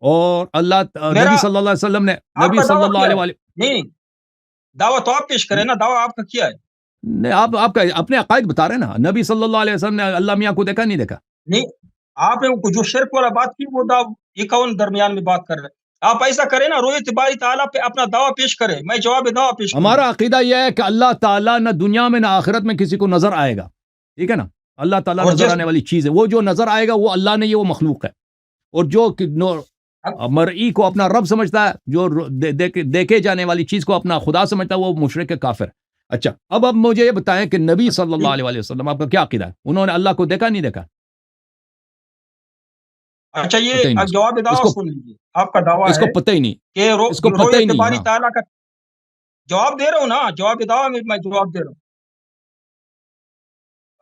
اور اللہ میرا نبی صلی اللہ علیہ وسلم نے آپ نبی کا صلی دعویٰ اللہ کیا علیہ ہے؟ وآلہ نہیں، دعویٰ تو آپ پیش کریں نا، دعویٰ آپ کا کیا ہے؟ نہیں، آپ کا اپنے عقائد بتا رہے ہیں نا، نبی صلی اللہ علیہ وسلم نے اللہ میاں کو دیکھا نہیں دیکھا؟ نہیں، آپ نے جو شرک والا بات کی وہ یہ کون درمیان میں بات کر رہے ہیں؟ آپ ایسا کریں نا، رویت باری تعالیٰ پہ اپنا دعویٰ پیش کریں، میں جواب دعویٰ پیش کروں ہمارا گا۔ عقیدہ یہ ہے کہ اللہ تعالیٰ نہ دنیا میں نہ آخرت میں کسی کو نظر آئے گا، ٹھیک ہے نا؟ اللہ تعالیٰ اور نظر آنے والی چیز ہے، وہ جو نظر آئے گا وہ اللہ نہیں ہے، وہ مخلوق ہے، اور جو مرئی کو اپنا رب سمجھتا ہے، جو دیکھے جانے والی چیز کو اپنا خدا سمجھتا ہے، وہ مشرک کافر ہے۔ اچھا، اب مجھے یہ بتائیں کہ نبی صلی اللہ علیہ وسلم آپ کا کیا عقیدہ ہے؟ انہوں نے اللہ کو دیکھا نہیں دیکھا؟ اچھا، پتہ ہی یہ نہیں جواب دعویٰ سن لیجیے، آپ کا دعویٰ اس کو ہے پتہ ہی نہیں، کہ اس کو پتہ ہی رویت نہیں، باری ہاں تعالیٰ کا جواب دے رہا ہوں نا، جواب دعویٰ میں جواب دے رہا ہوں۔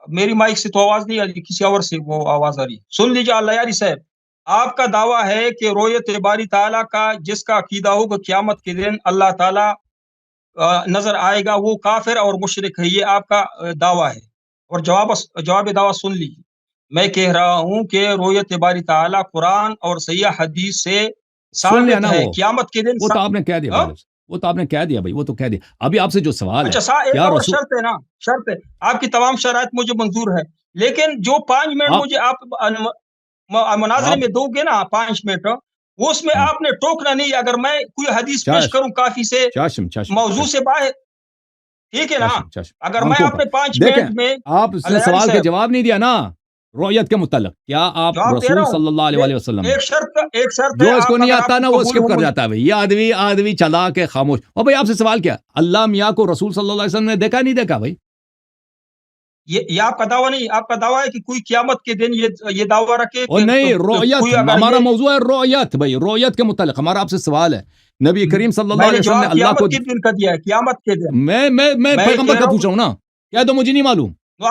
میری مائک سے تو آواز نہیں آ رہی، کسی اور سے وہ آواز آ رہی ہے۔ سن لیجیے اللہ یاری صاحب، آپ کا دعویٰ ہے کہ رویت باری تعالیٰ کا جس کا عقیدہ ہوگا قیامت کے دن اللہ تعالیٰ نظر آئے گا، وہ کافر اور مشرک ہے، یہ آپ کا دعویٰ ہے، اور جواب دعویٰ سن لیجیے۔ میں کہہ رہا ہوں کہ رویت باری تعالیٰ قرآن اور صحیح حدیث سے سن لیا ثابت نا، ہے، قیامت کے دن وہ تو آپ نے کہہ دیا بھائی، وہ تو آپ نے کہہ دیا بھائی، وہ تو کہہ دیا۔ ابھی آپ سے جو سوال ہے، اچھا، ایک کیا اور رسول شرط ہے نا، شرط ہے، آپ کی تمام شرائط مجھے منظور ہے، لیکن جو 5 منٹ آپ مجھے آپ مناظرے میں دو گے نا 5 منٹ، وہ اس میں ہاں آپ نے ٹوکنا نہیں، اگر میں کوئی حدیث پیش چاشم کروں کافی سے چاشم چاشم موضوع سے باہر، ٹھیک ہے نا، چاشم چاشم اگر میں آنکھوں پر اپنے 5 دیکھیں، منٹ میں آپ اس نے الیاری سوال کے صاحب جواب نہیں دیا نا، رویت کے متعلق کیا آپ جواب دے رسول رہا ہوں، صلی اللہ علیہ وسلم نے ایک شرط ہے، جو اس کو آپ نہیں اگر آتا آپ نا کو وہ قبول اسکپ ہو کر مجھے، جاتا ہے بھائی، یہ آدمی چلا کے خاموش۔ اور بھائی آپ سے سوال کیا، اللہ میاں کو رسول صلی اللہ علیہ وسلم نے دیکھا نہیں دیکھا بھائی؟ یہ آپ کا دعویٰ نہیں، آپ کا دعویٰ ہے کہ کوئی قیامت کے دن یہ دعویٰ رکھے اور کہ نہیں، رویت کوئی اگر ہمارا یہ، موضوع ہے، رویت بھائی، رویت کے متعلق ہمارا آپ سے سوال ہے، نبی کریم صلی اللہ میں علیہ نے وسلم نے جواب اللہ کو، قیامت کے دن کا دیا ہے، قیامت کے دن میں میں پیغمبر کہہ کا رہا پوچھ ہوں، رہا ہوں نا، کیا تو مجھے نہیں معلوم؟ تو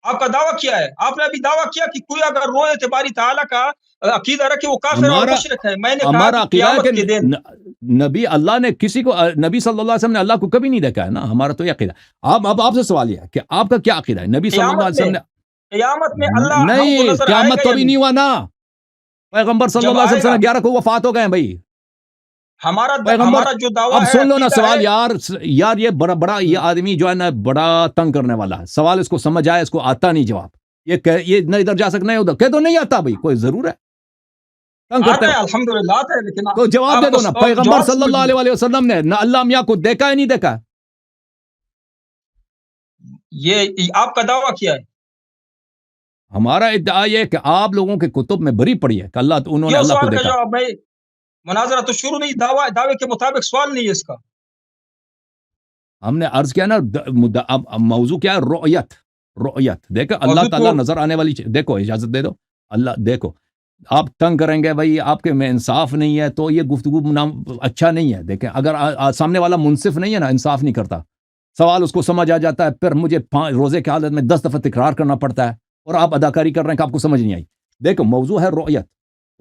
آپ کا دعویٰ کیا ہے؟ آپ نے ابھی دعویٰ کیا کہ کوئی اگر رویت باری تعالیٰ کا عقیدہ رکھے وہ کافر اور ہمارا مشرک ہے، میں نے کہا ہمارا کہ عقیدہ ہے قیامت کے دن کہ نبی اللہ نے کسی کو، نبی صلی اللہ علیہ وسلم نے اللہ کو کبھی نہیں دیکھا ہے نا، ہمارا تو یہ عقیدہ ہے۔ اب آپ سے سوال یہ ہے کہ آپ کا کیا عقیدہ ہے؟ نبی صلی اللہ علیہ وسلم قیامت میں نے، اللہ ہم کو نہیں، نظر آئے قیامت گا تو یا ابھی نہیں؟ نہیں ہوا نا، پیغمبر صلی جب اللہ علیہ آئے گا وسلم 11 کو وفات ہو گئے ہیں بھائی، پیغمبر۔ ہمارا جو دعویٰ اب ہے، سن لو نا عقیدہ سوال، ہے، یار یہ بڑا یہ آدمی جو ہے نا بڑا تنگ کرنے والا ہے، سوال اس کو سمجھ آئے، اس کو آتا نہیں جواب، یہ نہ ادھر جا سکنا ہے ادھر، کہ تو نہیں آتا بھائی، کوئی ضرور ہے تنگ کرتے آتا ہے ہو الحمدللہ آتا ہے، لیکن تو جواب دے دو نا، پیغمبر جواب صلی اللہ سمجھیے، علیہ وسلم نے نہ اللہ میاں کو دیکھا ہے نہیں دیکھا؟ یہ آپ کا دعویٰ کیا ہے؟ ہمارا ادعا یہ ہے کہ آپ لوگوں کے کتب میں بری پڑی ہے کہ انہوں نے یہ اللہ کو سوال کا دیکھا۔ جواب، میں مناظرہ تو شروع نہیں، دعوے کے مطابق سوال نہیں ہے اس کا۔ ہم نے عرض کیا نا، موضوع کیا ہے؟ رؤیت دیکھو اللہ موضوع تعالیٰ تو نظر آنے والی چیز، دیکھو اجازت دے دو، اللہ دیکھو، آپ تنگ کریں گے بھائی، آپ کے میں انصاف نہیں ہے تو یہ گفتگو اچھا نہیں ہے۔ دیکھیں اگر سامنے والا منصف نہیں ہے نا، انصاف نہیں کرتا، سوال اس کو سمجھ آ جاتا ہے، پھر مجھے روزے کی حالت میں 10 دفعہ تکرار کرنا پڑتا ہے، اور آپ اداکاری کر رہے ہیں کہ آپ کو سمجھ نہیں آئی۔ دیکھو موضوع ہے رؤیت،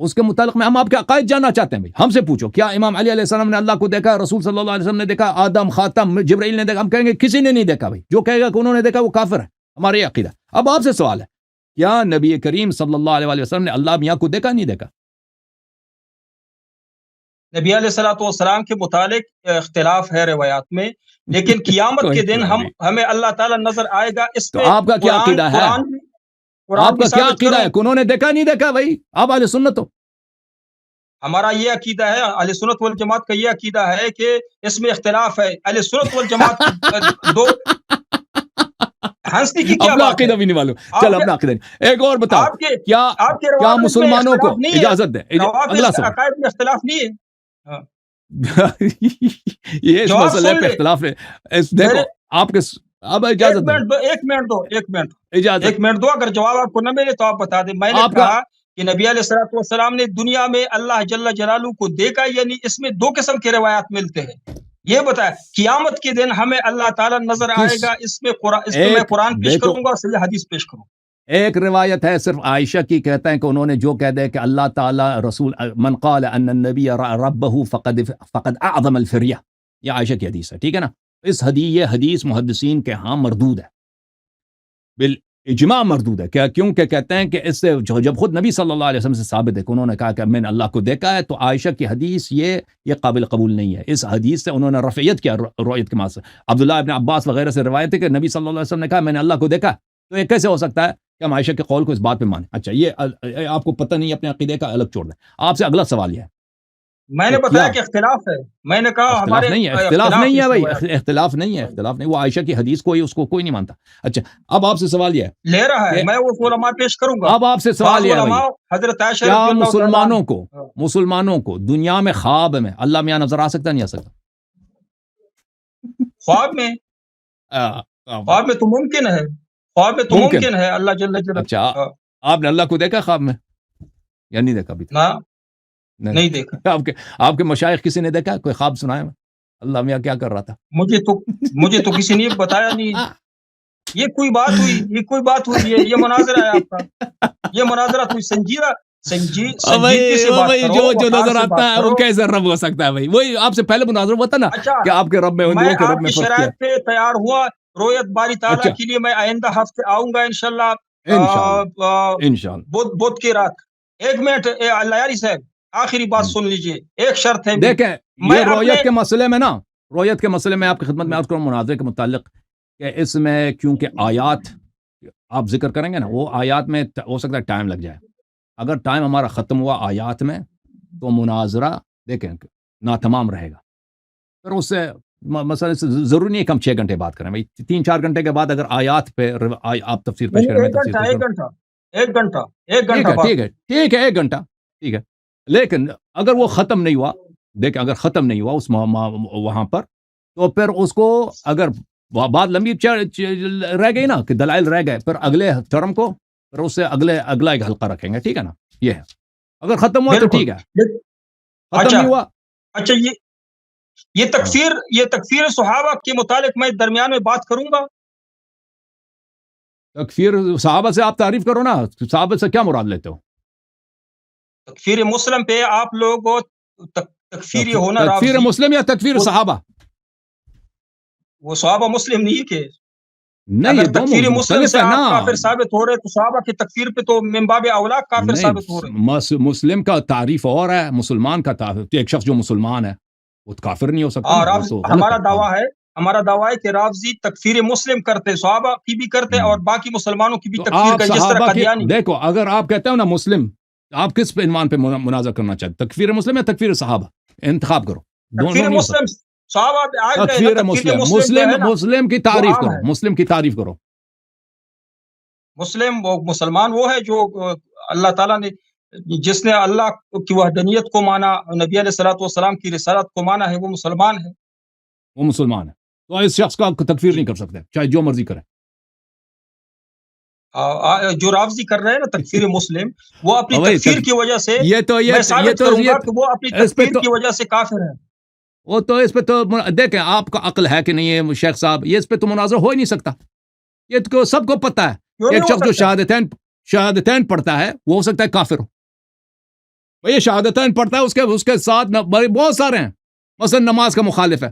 اس کے متعلق میں ہم آپ کے عقائد جاننا چاہتے ہیں بھائی، ہم سے پوچھو کیا امام علی علیہ السلام نے اللہ کو دیکھا، رسول صلی اللہ علیہ وسلم نے دیکھا، آدم، خاتم، جبرائیل نے دیکھا؟ ہم کہیں گے کسی نے نہیں دیکھا بھائی، جو کہے گا کہ انہوں نے دیکھا وہ کافر ہے، ہمارا یہ عقیدہ۔ اب آپ سے سوال ہے، کیا نبی کریم صلی اللہ علیہ وسلم نے اللہ میاں کو دیکھا نہیں دیکھا؟ نبی علیہ الصلوۃ والسلام کے متعلق اختلاف ہے روایات میں، لیکن قیامت کے دن ہمیں اللہ تعالیٰ نظر آئے گا، اس تو پہ آپ کا کیا عقیدہ ہے؟ آپ کا کیا عقیدہ ہے کہ انہوں نے دیکھا نہیں دیکھا بھائی؟ آپ اہل سنت ہو۔ ہمارا یہ عقیدہ ہے، اہل سنت والجماعت کا یہ عقیدہ ہے کہ اس میں اختلاف ہے، اہل سنت والجماعت دو ہنسنے کی کیا اپنا بات عقیدہ ہے؟ بھی نہیں معلوم، چل اپنا عقیدہ نہیں۔ ایک اور بتاؤ، آپ کے کیا روابط میں مسلمانوں کو اختلاف نہیں ہے، اجازت دیں، اگلا سوال، عقائد میں اختلاف نہیں ہے، یہ اس جواب مسئلے سن پہ لے، اختلاف ہے۔ دیکھو آپ کے اب اجازت دیں، ایک منٹ دو، اگر جواب آپ کو نہ ملے تو آپ بتا دیں۔ میں نے آپ کا کہا کہ نبی علیہ الصلوۃ والسلام نے دنیا میں اللہ جل جلالہ کو دیکھا، یعنی اس میں 2 قسم کے روایات ملتے ہیں، یہ بتایا قیامت کے دن ہمیں اللہ تعالیٰ نظر آئے گا، اس میں میں قرآن پیش دیکھو کروں گا اور صحیح حدیث پیش کروں ایک روایت ہے صرف عائشہ کی، کہتے ہیں کہ انہوں نے جو کہہ دے کہ اللہ تعالیٰ رسول من قال ان النبی ربہ فقد اعظم الفریہ، یہ عائشہ کی حدیث ہے، ٹھیک ہے نا. یہ حدیث محدثین کے ہاں مردود ہے، بالاجماع مردود ہے. کیونکہ کہتے ہیں کہ اس سے جب خود نبی صلی اللہ علیہ وسلم سے ثابت ہے کہ انہوں نے کہا کہ میں نے اللہ کو دیکھا ہے، تو عائشہ کی حدیث یہ قابل قبول نہیں ہے. اس حدیث سے انہوں نے رفعیت کیا رؤیت کے معنی سے. عبداللہ ابن عباس وغیرہ سے روایت ہے کہ نبی صلی اللہ علیہ وسلم نے کہا میں نے اللہ کو دیکھا، تو یہ کیسے ہو سکتا ہے کہ ہم عائشہ کے قول کو اس بات پہ مانیں؟ اچھا، یہ آپ کو پتہ نہیں، اپنے عقیدے کا الگ چھوڑ دیں. آپ سے اگلا سوال یہ ہے، میں نے بتایا کہ اختلاف ہے، میں نے کہا ہمارے اختلاف نہیں ہے بھائی، اختلاف نہیں ہے، اختلاف نہیں. وہ عائشہ کی حدیث اس کو کوئی نہیں مانتا. اچھا، اب آپ سے سوال یہ ہے، لے رہا ہے، میں وہ علماء پیش کروں گا. اب آپ سے سوال یہ ہے بھائی، حضرت عائشہ کیا رضی اللہ تعالیٰ مسلمانوں کو دنیا میں خواب میں اللہ میاں نظر آ سکتا نہیں آ سکتا؟ خواب میں تو ممکن ہے، خواب میں تو ممکن ہے اللہ جل جلالہ. اچھا، آپ نے اللہ کو دیکھا خواب میں یا نہیں دیکھا؟ ابھی نہیں دیکھا. آپ کے مشائخ کسی نے دیکھا؟ کوئی خواب سنایا میں اللہ میاں کیا کر رہا تھا؟ مجھے تو کسی نے بتایا نہیں. یہ کوئی بات ہوئی یہ مناظرہ ہے آپ کا، یہ مناظرہ کوئی سنجیدگی سے بات کرو. جو نظر آتا ہے وہ کیسے رب ہو سکتا ہے بھائی؟ وہی آپ سے پہلے مناظرہ ہوتا نا کہ آپ کے رب میں میں آپ کی شرائط پہ تیار ہوا رویت باری تعالیٰ کے لیے. میں آئندہ ہفتے آؤں گا انشاءاللہ بدھ کی رات. 1 منٹ اللہ یاری صاحب، آخری بات سن لیجئے. ایک شرط ہے. دیکھیں، یہ رویت کے مسئلے میں نا، رویت کے مسئلے میں آپ کی خدمت میں عرض کروں مناظرے کے متعلق کہ اس میں کیونکہ آیات آپ ذکر کریں گے نا، وہ آیات میں ہو سکتا ہے ٹائم لگ جائے. اگر ٹائم ہمارا ختم ہوا آیات میں تو مناظرہ دیکھیں ناتمام رہے گا. پھر اس سے مثلا ضروری نہیں کہ ہم 6 گھنٹے بات کریں بھائی. 3-4 گھنٹے کے بعد اگر آیات پہ آپ تفسیر پیش کریں، ایک گھنٹہ ٹھیک ہے 1 گھنٹہ ٹھیک ہے. لیکن اگر وہ ختم نہیں ہوا، دیکھیں اگر ختم نہیں ہوا اس وہاں پر، تو پھر اس کو اگر بات لمبی رہ گئی نا کہ دلائل رہ گئے، پھر اگلے ٹرم کو پھر اس سے اگلا ایک حلقہ رکھیں گے، ٹھیک ہے نا. یہ ہے اگر ختم ہوا تو ٹھیک ہے، ختم نہیں ہوا. اچھا، یہ تکفیر صحابہ کے متعلق میں درمیان میں بات کروں گا. تکفیر صحابہ سے آپ تعریف کرو نا، صحابہ سے کیا مراد لیتے ہو؟ تکفیر مسلم پہ آپ لوگ تکفیر ہونا، تکفیر مسلم یا تکفیر صحابہ؟ وہ صحابہ مسلم نہیں کہ نہیں، اگر تکفیر مسلم سے آپ کافر ثابت ہو رہے تو صحابہ کی تکفیر پہ تو من باب اولا کافر ثابت ہو رہے. مسلم کا تعریف اور ہے، مسلمان کا تعریف. ایک شخص جو مسلمان ہے وہ کافر نہیں ہو سکتا. ہمارا دعویٰ ہے کہ رافضی تکفیر مسلم کرتے، صحابہ کی بھی کرتے اور باقی مسلمانوں کی بھی تکفیر کرتے، جس طرح قادیانی. دیکھو، اگر آپ کہتے ہو نا مسلم، آپ کس پہ عنوان پہ مناظر کرنا چاہتے؟ تکفیر مسلم یا تکفیر صحابہ؟ انتخاب کرو. تکفیر مسلم صحابہ، تکفیر مسلم کی تعریف کرو، مسلم کی تعریف کرو. مسلمان وہ ہے جو اللہ تعالیٰ نے، جس نے اللہ کی وحدانیت کو مانا، نبی علیہ الصلوۃ والسلام کی رسالت کو مانا ہے، وہ مسلمان ہے. وہ مسلمان ہے تو اس شخص کا تکفیر نہیں کر سکتے، چاہے جو مرضی کرے. جو رافضی کر رہے ہیں نا تکفیر مسلم، وہ اپنی تکفیر کی وجہ سے، میں ثابت کروں گا کہ وہ اپنی تکفیر کی وجہ سے کافر ہے. وہ تو اس پہ تو دیکھیں آپ کا عقل ہے کہ نہیں ہے شیخ صاحب، یہ اس پہ تو مناظر ہو ہی نہیں سکتا. یہ تو سب کو پتہ ہے. ایک شخص جو شہادتین پڑھتا ہے وہ ہو سکتا ہے کافر ہو. یہ شہادتین پڑھتا ہے، اس کے ساتھ بہت سارے ہیں، مثلا نماز کا مخالف ہے،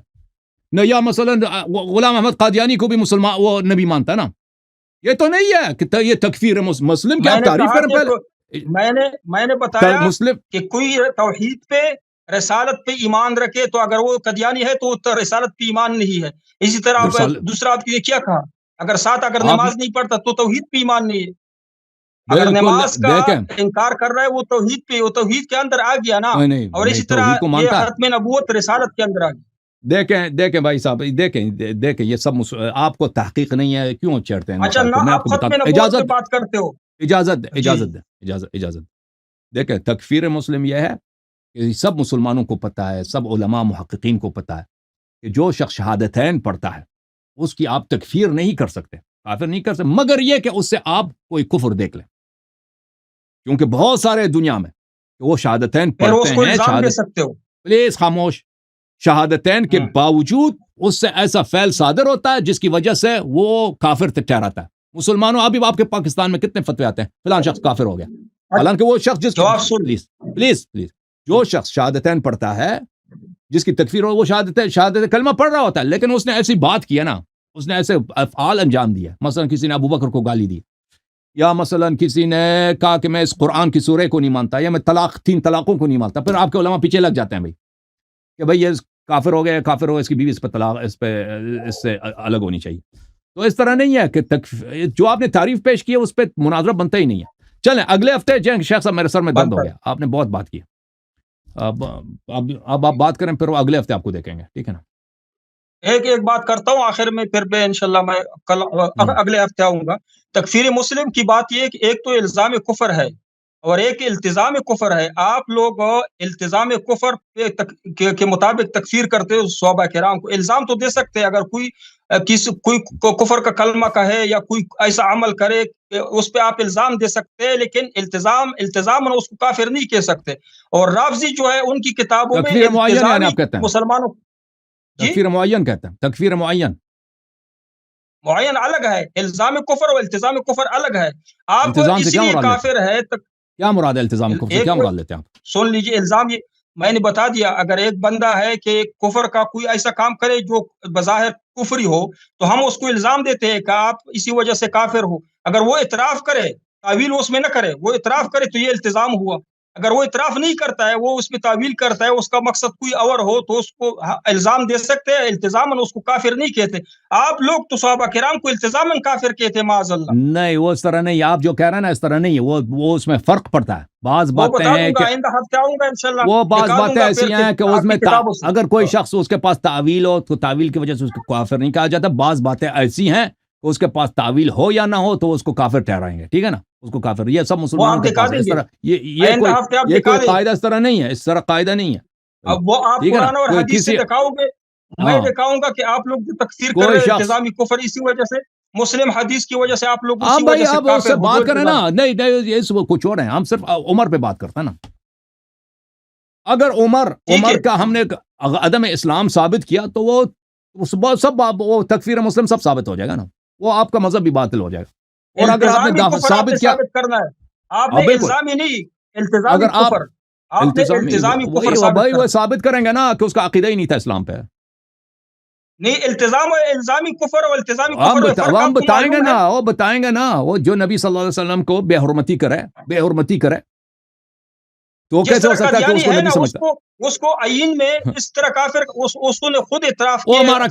یا مثلا غلام احمد قادیانی کو بھی مسلمان وہ نبی مانتا ہے نا. یہ تو نہیں ہے کہ یہ تکفیر مسلم کی آپ تعریف کریں. پہلے میں نے بتایا کہ کوئی توحید پہ، رسالت پہ ایمان رکھے تو اگر وہ قادیانی ہے تو رسالت پہ ایمان نہیں ہے. اسی طرح دوسرا آپ نے کیا کہا، اگر نماز نہیں پڑھتا تو توحید پہ ایمان نہیں ہے. اگر نماز کا انکار کر رہا ہے وہ توحید کے اندر آ گیا نا. اور اسی طرح یہ ختم نبوت رسالت کے اندر آ گیا. دیکھیں بھائی صاحب، دیکھیں یہ سب آپ کو تحقیق نہیں ہے، کیوں چڑھتے ہیں؟ اچھا، میں آپ ختم نبوت پہ بات کرتے ہو. اجازت. دیکھیں تکفیر مسلم یہ ہے کہ سب مسلمانوں کو پتہ ہے، سب علماء محققین کو پتہ ہے کہ جو شخص شہادتین پڑھتا ہے اس کی آپ تکفیر نہیں کر سکتے، کافر نہیں کر سکتے، مگر یہ کہ اس سے آپ کوئی کفر دیکھ لیں. کیونکہ بہت سارے دنیا میں وہ شہادتین پڑھتے ہیں. پلیز خاموش. شہادتین کے باوجود اس سے ایسا فعل صادر ہوتا ہے جس کی وجہ سے وہ کافر ٹھہراتا ہے. مسلمانوں ابھی آپ کے پاکستان میں کتنے فتوے آتے ہیں فلاں شخص کافر ہو گیا، حالانکہ وہ شخص جس پلیز جو شخص شہادتین پڑھتا ہے، جس کی تکفیر ہو، وہ شہادت کلمہ پڑھ رہا ہوتا ہے، لیکن اس نے ایسی بات کیا نا، اس نے ایسے افعال انجام دیا، مثلا کسی نے ابو بکر کو گالی دی، یا مثلا کسی نے کہا کہ میں اس قرآن کی سورہ کو نہیں مانتا، یا میں 3 طلاقوں کو نہیں مانتا، پھر آپ کے علماء پیچھے لگ جاتے ہیں بھائی کہ بھائی یہ کافر ہو گیا، کافر ہو گیا، اس کی بیوی اس پہ طلاق، اس سے الگ ہونی چاہیے. تو اس طرح نہیں ہے کہ جو آپ نے تعریف پیش کی ہے اس پہ مناظرہ بنتا ہی نہیں ہے. چلیں اگلے ہفتے شیخ صاحب میرے سر میں درد ہو گیا، آپ نے بہت بات کی، اب آپ بات کریں، پھر وہ اگلے ہفتے آپ کو دیکھیں گے، ٹھیک ہے نا؟ ایک بات کرتا ہوں آخر میں، پھر میں انشاءاللہ میں کل اگلے ہفتے آؤں گا. تکفیر مسلم کی بات یہ کہ ایک تو الزام کفر ہے اور ایک التزام کفر ہے. آپ لوگ التزام کفر کے مطابق تکفیر کرتے ہو صحابہ کرام کو. الزام تو دے سکتے ہیں، اگر کوئی کفر کا کلمہ کہے یا کوئی ایسا عمل کرے اس پہ آپ الزام دے سکتے ہیں، لیکن التزام اس کو کافر نہیں کہہ سکتے. اور رافضی جو ہے ان کی کتابوں میں تکفیر معین یعنی آپ کہتے ہیں مسلمانوں تکفیر معین کہتے ہیں، تکفیر معین الگ ہے، الزام کفر اور التزام کفر الگ ہے. آپ التزام سے اسی لیے کافر ہے. کیا مراد ہے التزام کفر سے، کیا مراد لیتے ہیں آپ؟ سن لیجیے، الزام یہ میں نے بتا دیا، اگر ایک بندہ ہے کہ کفر کا کوئی ایسا کام کرے جو بظاہر کفری ہو تو ہم اس کو الزام دیتے ہیں کہ آپ اسی وجہ سے کافر ہو. اگر وہ اعتراف کرے، تعویل اس میں نہ کرے، وہ اعتراف کرے تو یہ التزام ہوا. اگر وہ اعتراف نہیں کرتا ہے، وہ اس میں تعویل کرتا ہے، اس کا مقصد کوئی اور ہو، تو اس کو الزام دے سکتے ہیں، التزاماً اس کو کافر نہیں کہتے. آپ لوگ تو صحابہ کرام کو التزاماً کافر کہتے ہیں معاذ اللہ. نہیں، وہ اس طرح نہیں، آپ جو کہہ رہے ہیں نا اس طرح نہیں ہے، وہ اس میں فرق پڑتا ہے. بعض باتیں ہیں کہ آئندہ ہفتے آؤں گا انشاءاللہ، وہ بعض باتیں ایسی ہیں کہ اس میں اگر کوئی شخص اس کے پاس تعویل ہو تو تعویل کی وجہ سے اس کو کافر نہیں کہا جاتا. بعض باتیں ایسی ہیں کہ اس کے پاس تعویل ہو یا نہ ہو تو اس کو کافر ٹھہرائیں گے، ٹھیک ہے نا؟ اس کو کافر، یہ سب مسلمانوں کے پاس اس طرح یہ کوئی قاعدہ اس طرح نہیں ہے، اس طرح قاعدہ نہیں ہے. اب وہ آپ قرآن اور حدیث سے دکھاؤ گے، میں دکھاؤں گا کہ آپ لوگ جو تکفیر کر رہے ہیں التزامی کفر، اسی وجہ سے مسلم حدیث کی وجہ سے آپ لوگ اسی وجہ سے کافر. اب اس سے بات کریں نا، نہیں اس وہ کچھ اور ہیں، ہم صرف عمر پہ بات کرتے ہیں نا. اگر عمر کا ہم نے عدم اسلام ثابت کیا تو وہ سب وہ تکفیر مسلم سب ثابت ہو جائے گا نا، وہ آپ کا مذہب بھی باطل ہو جائے گا. اور اگر آپ نے ثابت کیا کرنا ہے، آپ نے الزامی نہیں، التزامی کفر، آپ نے التزامی کفر بھائی وہ ثابت کریں گے نا کہ اس کا عقیدہ ہی نہیں تھا اسلام پہ. نہیں، التزام اور الزامی کفر اور التزامی کفر ہم بتائیں گے نا وہ جو نبی صلی اللہ علیہ وسلم کو بے حرمتی کرے تو کیسے ہو سکتا ہے کہ اس کو نبی سمجھتا؟ اس کو عین میں اس طرح کافر، اس نے خود اعتراف کیا. وہ ہمارا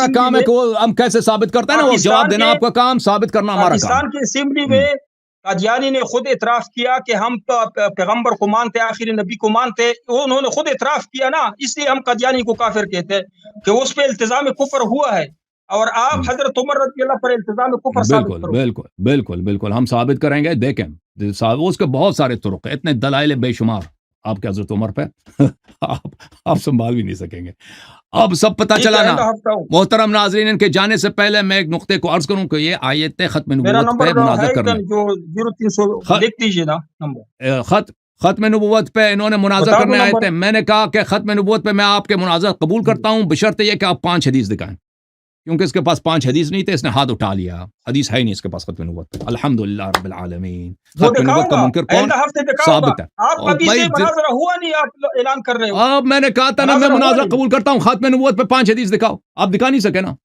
کام ہے کہ وہ ہم کیسے ثابت کرتے ہیں نا، وہ جواب دینا آپ کا کام، ثابت کرنا ہمارا کام. پاکستان کی اسمبلی میں قادیانی نے خود اعتراف کیا کہ ہم پیغمبر کو مانتے، آخری نبی کو مانتے. انہوں نے خود اعتراف کیا نا، اس لیے ہم قادیانی کو کافر کہتے ہیں کہ اس پہ التزام کفر ہوا ہے. اور آپ حضرت عمر رضی اللہ پر التزام کفر ثابت کرو. بالکل ہم ثابت کریں گے. دیکھیں اس کے بہت سارے طرق، اتنے دلائل بے شمار آپ کے حضرت عمر پہ آپ سنبھال بھی نہیں سکیں گے. اب سب پتہ چلا نا. محترم ناظرین، ان کے جانے سے پہلے میں ایک نقطے کو عرض کروں کہ یہ آیت ختم نبوت پہ مناظرہ کرنا ختم نبوت پہ انہوں نے مناظرہ کرنے آئے تھے. میں نے کہا کہ ختم نبوت پہ میں آپ کے مناظرہ قبول کرتا ہوں بشرط یہ کہ آپ 5 حدیث دکھائیں، کیونکہ اس کے پاس 5 حدیث نہیں تھے، اس نے ہاتھ اٹھا لیا، حدیث ہے ہی نہیں اس کے پاس ختم نبوت پہ. الحمدللہ رب العالمین. ختم نبوت کا منکر کون؟ ثابت ہے. آپ ابھی سے مناظرہ ہوا نہیں، آپ اعلان کر رہے ہو. اب میں نے کہا تھا نا میں مناظرہ قبول کرتا ہوں، ختم نبوت پہ 5 حدیث دکھاؤ. آپ دکھا نہیں سکے نا.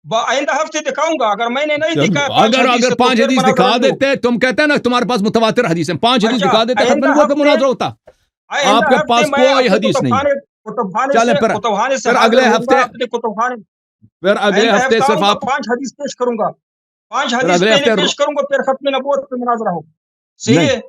آئندہ ہفتے دکھاؤں گا، اگر میں نے نہیں دکھایا اگر 5 حدیث دکھا دیتے، تم کہتے ہیں نا تمہارے پاس متواتر حدیث ہیں، 5 حدیث دکھا دیتے ختم نبوت پہ مناظرہ ہوتا. آپ کے پاس کوئی حدیث نہیں. چلیں پھر اگلے ہفتے صرف آپ 5 حدیث پیش کروں گا، 5 حدیث پیش کروں گا، پھر ختم نبوت پہ مناظرہ ہو. صحیح ہے،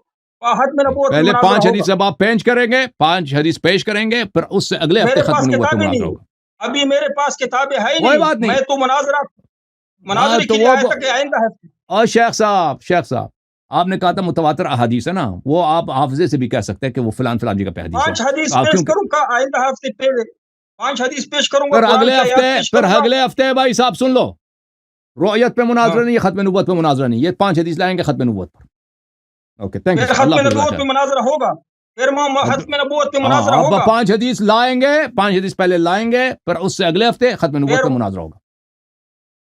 ختم نبوت پہلے 5 حدیث جب آپ پیش کریں گے، 5 حدیث پیش کریں گے، پھر اس سے اگلے ہفتے ختم نبوت پہ مناظرہ ہوگا. ابھی میرے پاس کتابیں ہے کوئی بات نہیں، میں تو مناظرے کے لیے آیا تھا کہ آئندہ ہفتے. اور شیخ صاحب آپ نے کہا تھا متواتر احادیث ہے نا، وہ آپ حافظے سے بھی کہہ سکتے ہیں کہ وہ فلان جگہ پہ حدیث ہے. 5 حدیث پیش کروں گا آئندہ ہفتے، پہلے 5 حدیث پیش کروں گا. پھر اگلے ہفتے بھائی صاحب سن لو، رؤیت پہ مناظرہ نہیں، ختم نبوت پہ مناظرہ نہیں، یہ 5 حدیث لائیں گے ختم نبوت پر. Okay thank you. ختم نبوت پہ مناظرہ ہوگا، پھر ختم نبوت پہ مناظرہ ہوگا. 5 حدیث لائیں گے، 5 حدیث پہلے لائیں گے، پھر اس سے اگلے ہفتے ختم نبوت پہ مناظرہ ہوگا.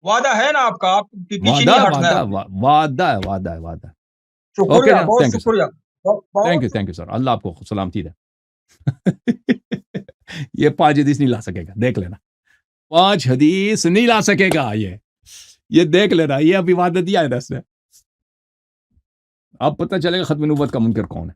وعدہ ہے نا آپ کا، آپ پیچھے وعدہ نہیں ہٹنا ہے؟ وعدہ ہے، وعدہ ہے، وعدہ ہے. شکریہ، بہت شکریہ. تھینک یو سر، اللہ آپ کو سلامتی دے. یہ 5 حدیث نہیں لا سکے گا، دیکھ لینا. 5 حدیث نہیں لا سکے گا یہ دیکھ لینا. یہ ابھی وعدہ دیا ہے 10 نے. اب پتہ چلے گا ختم نبوت کا منکر کون ہے.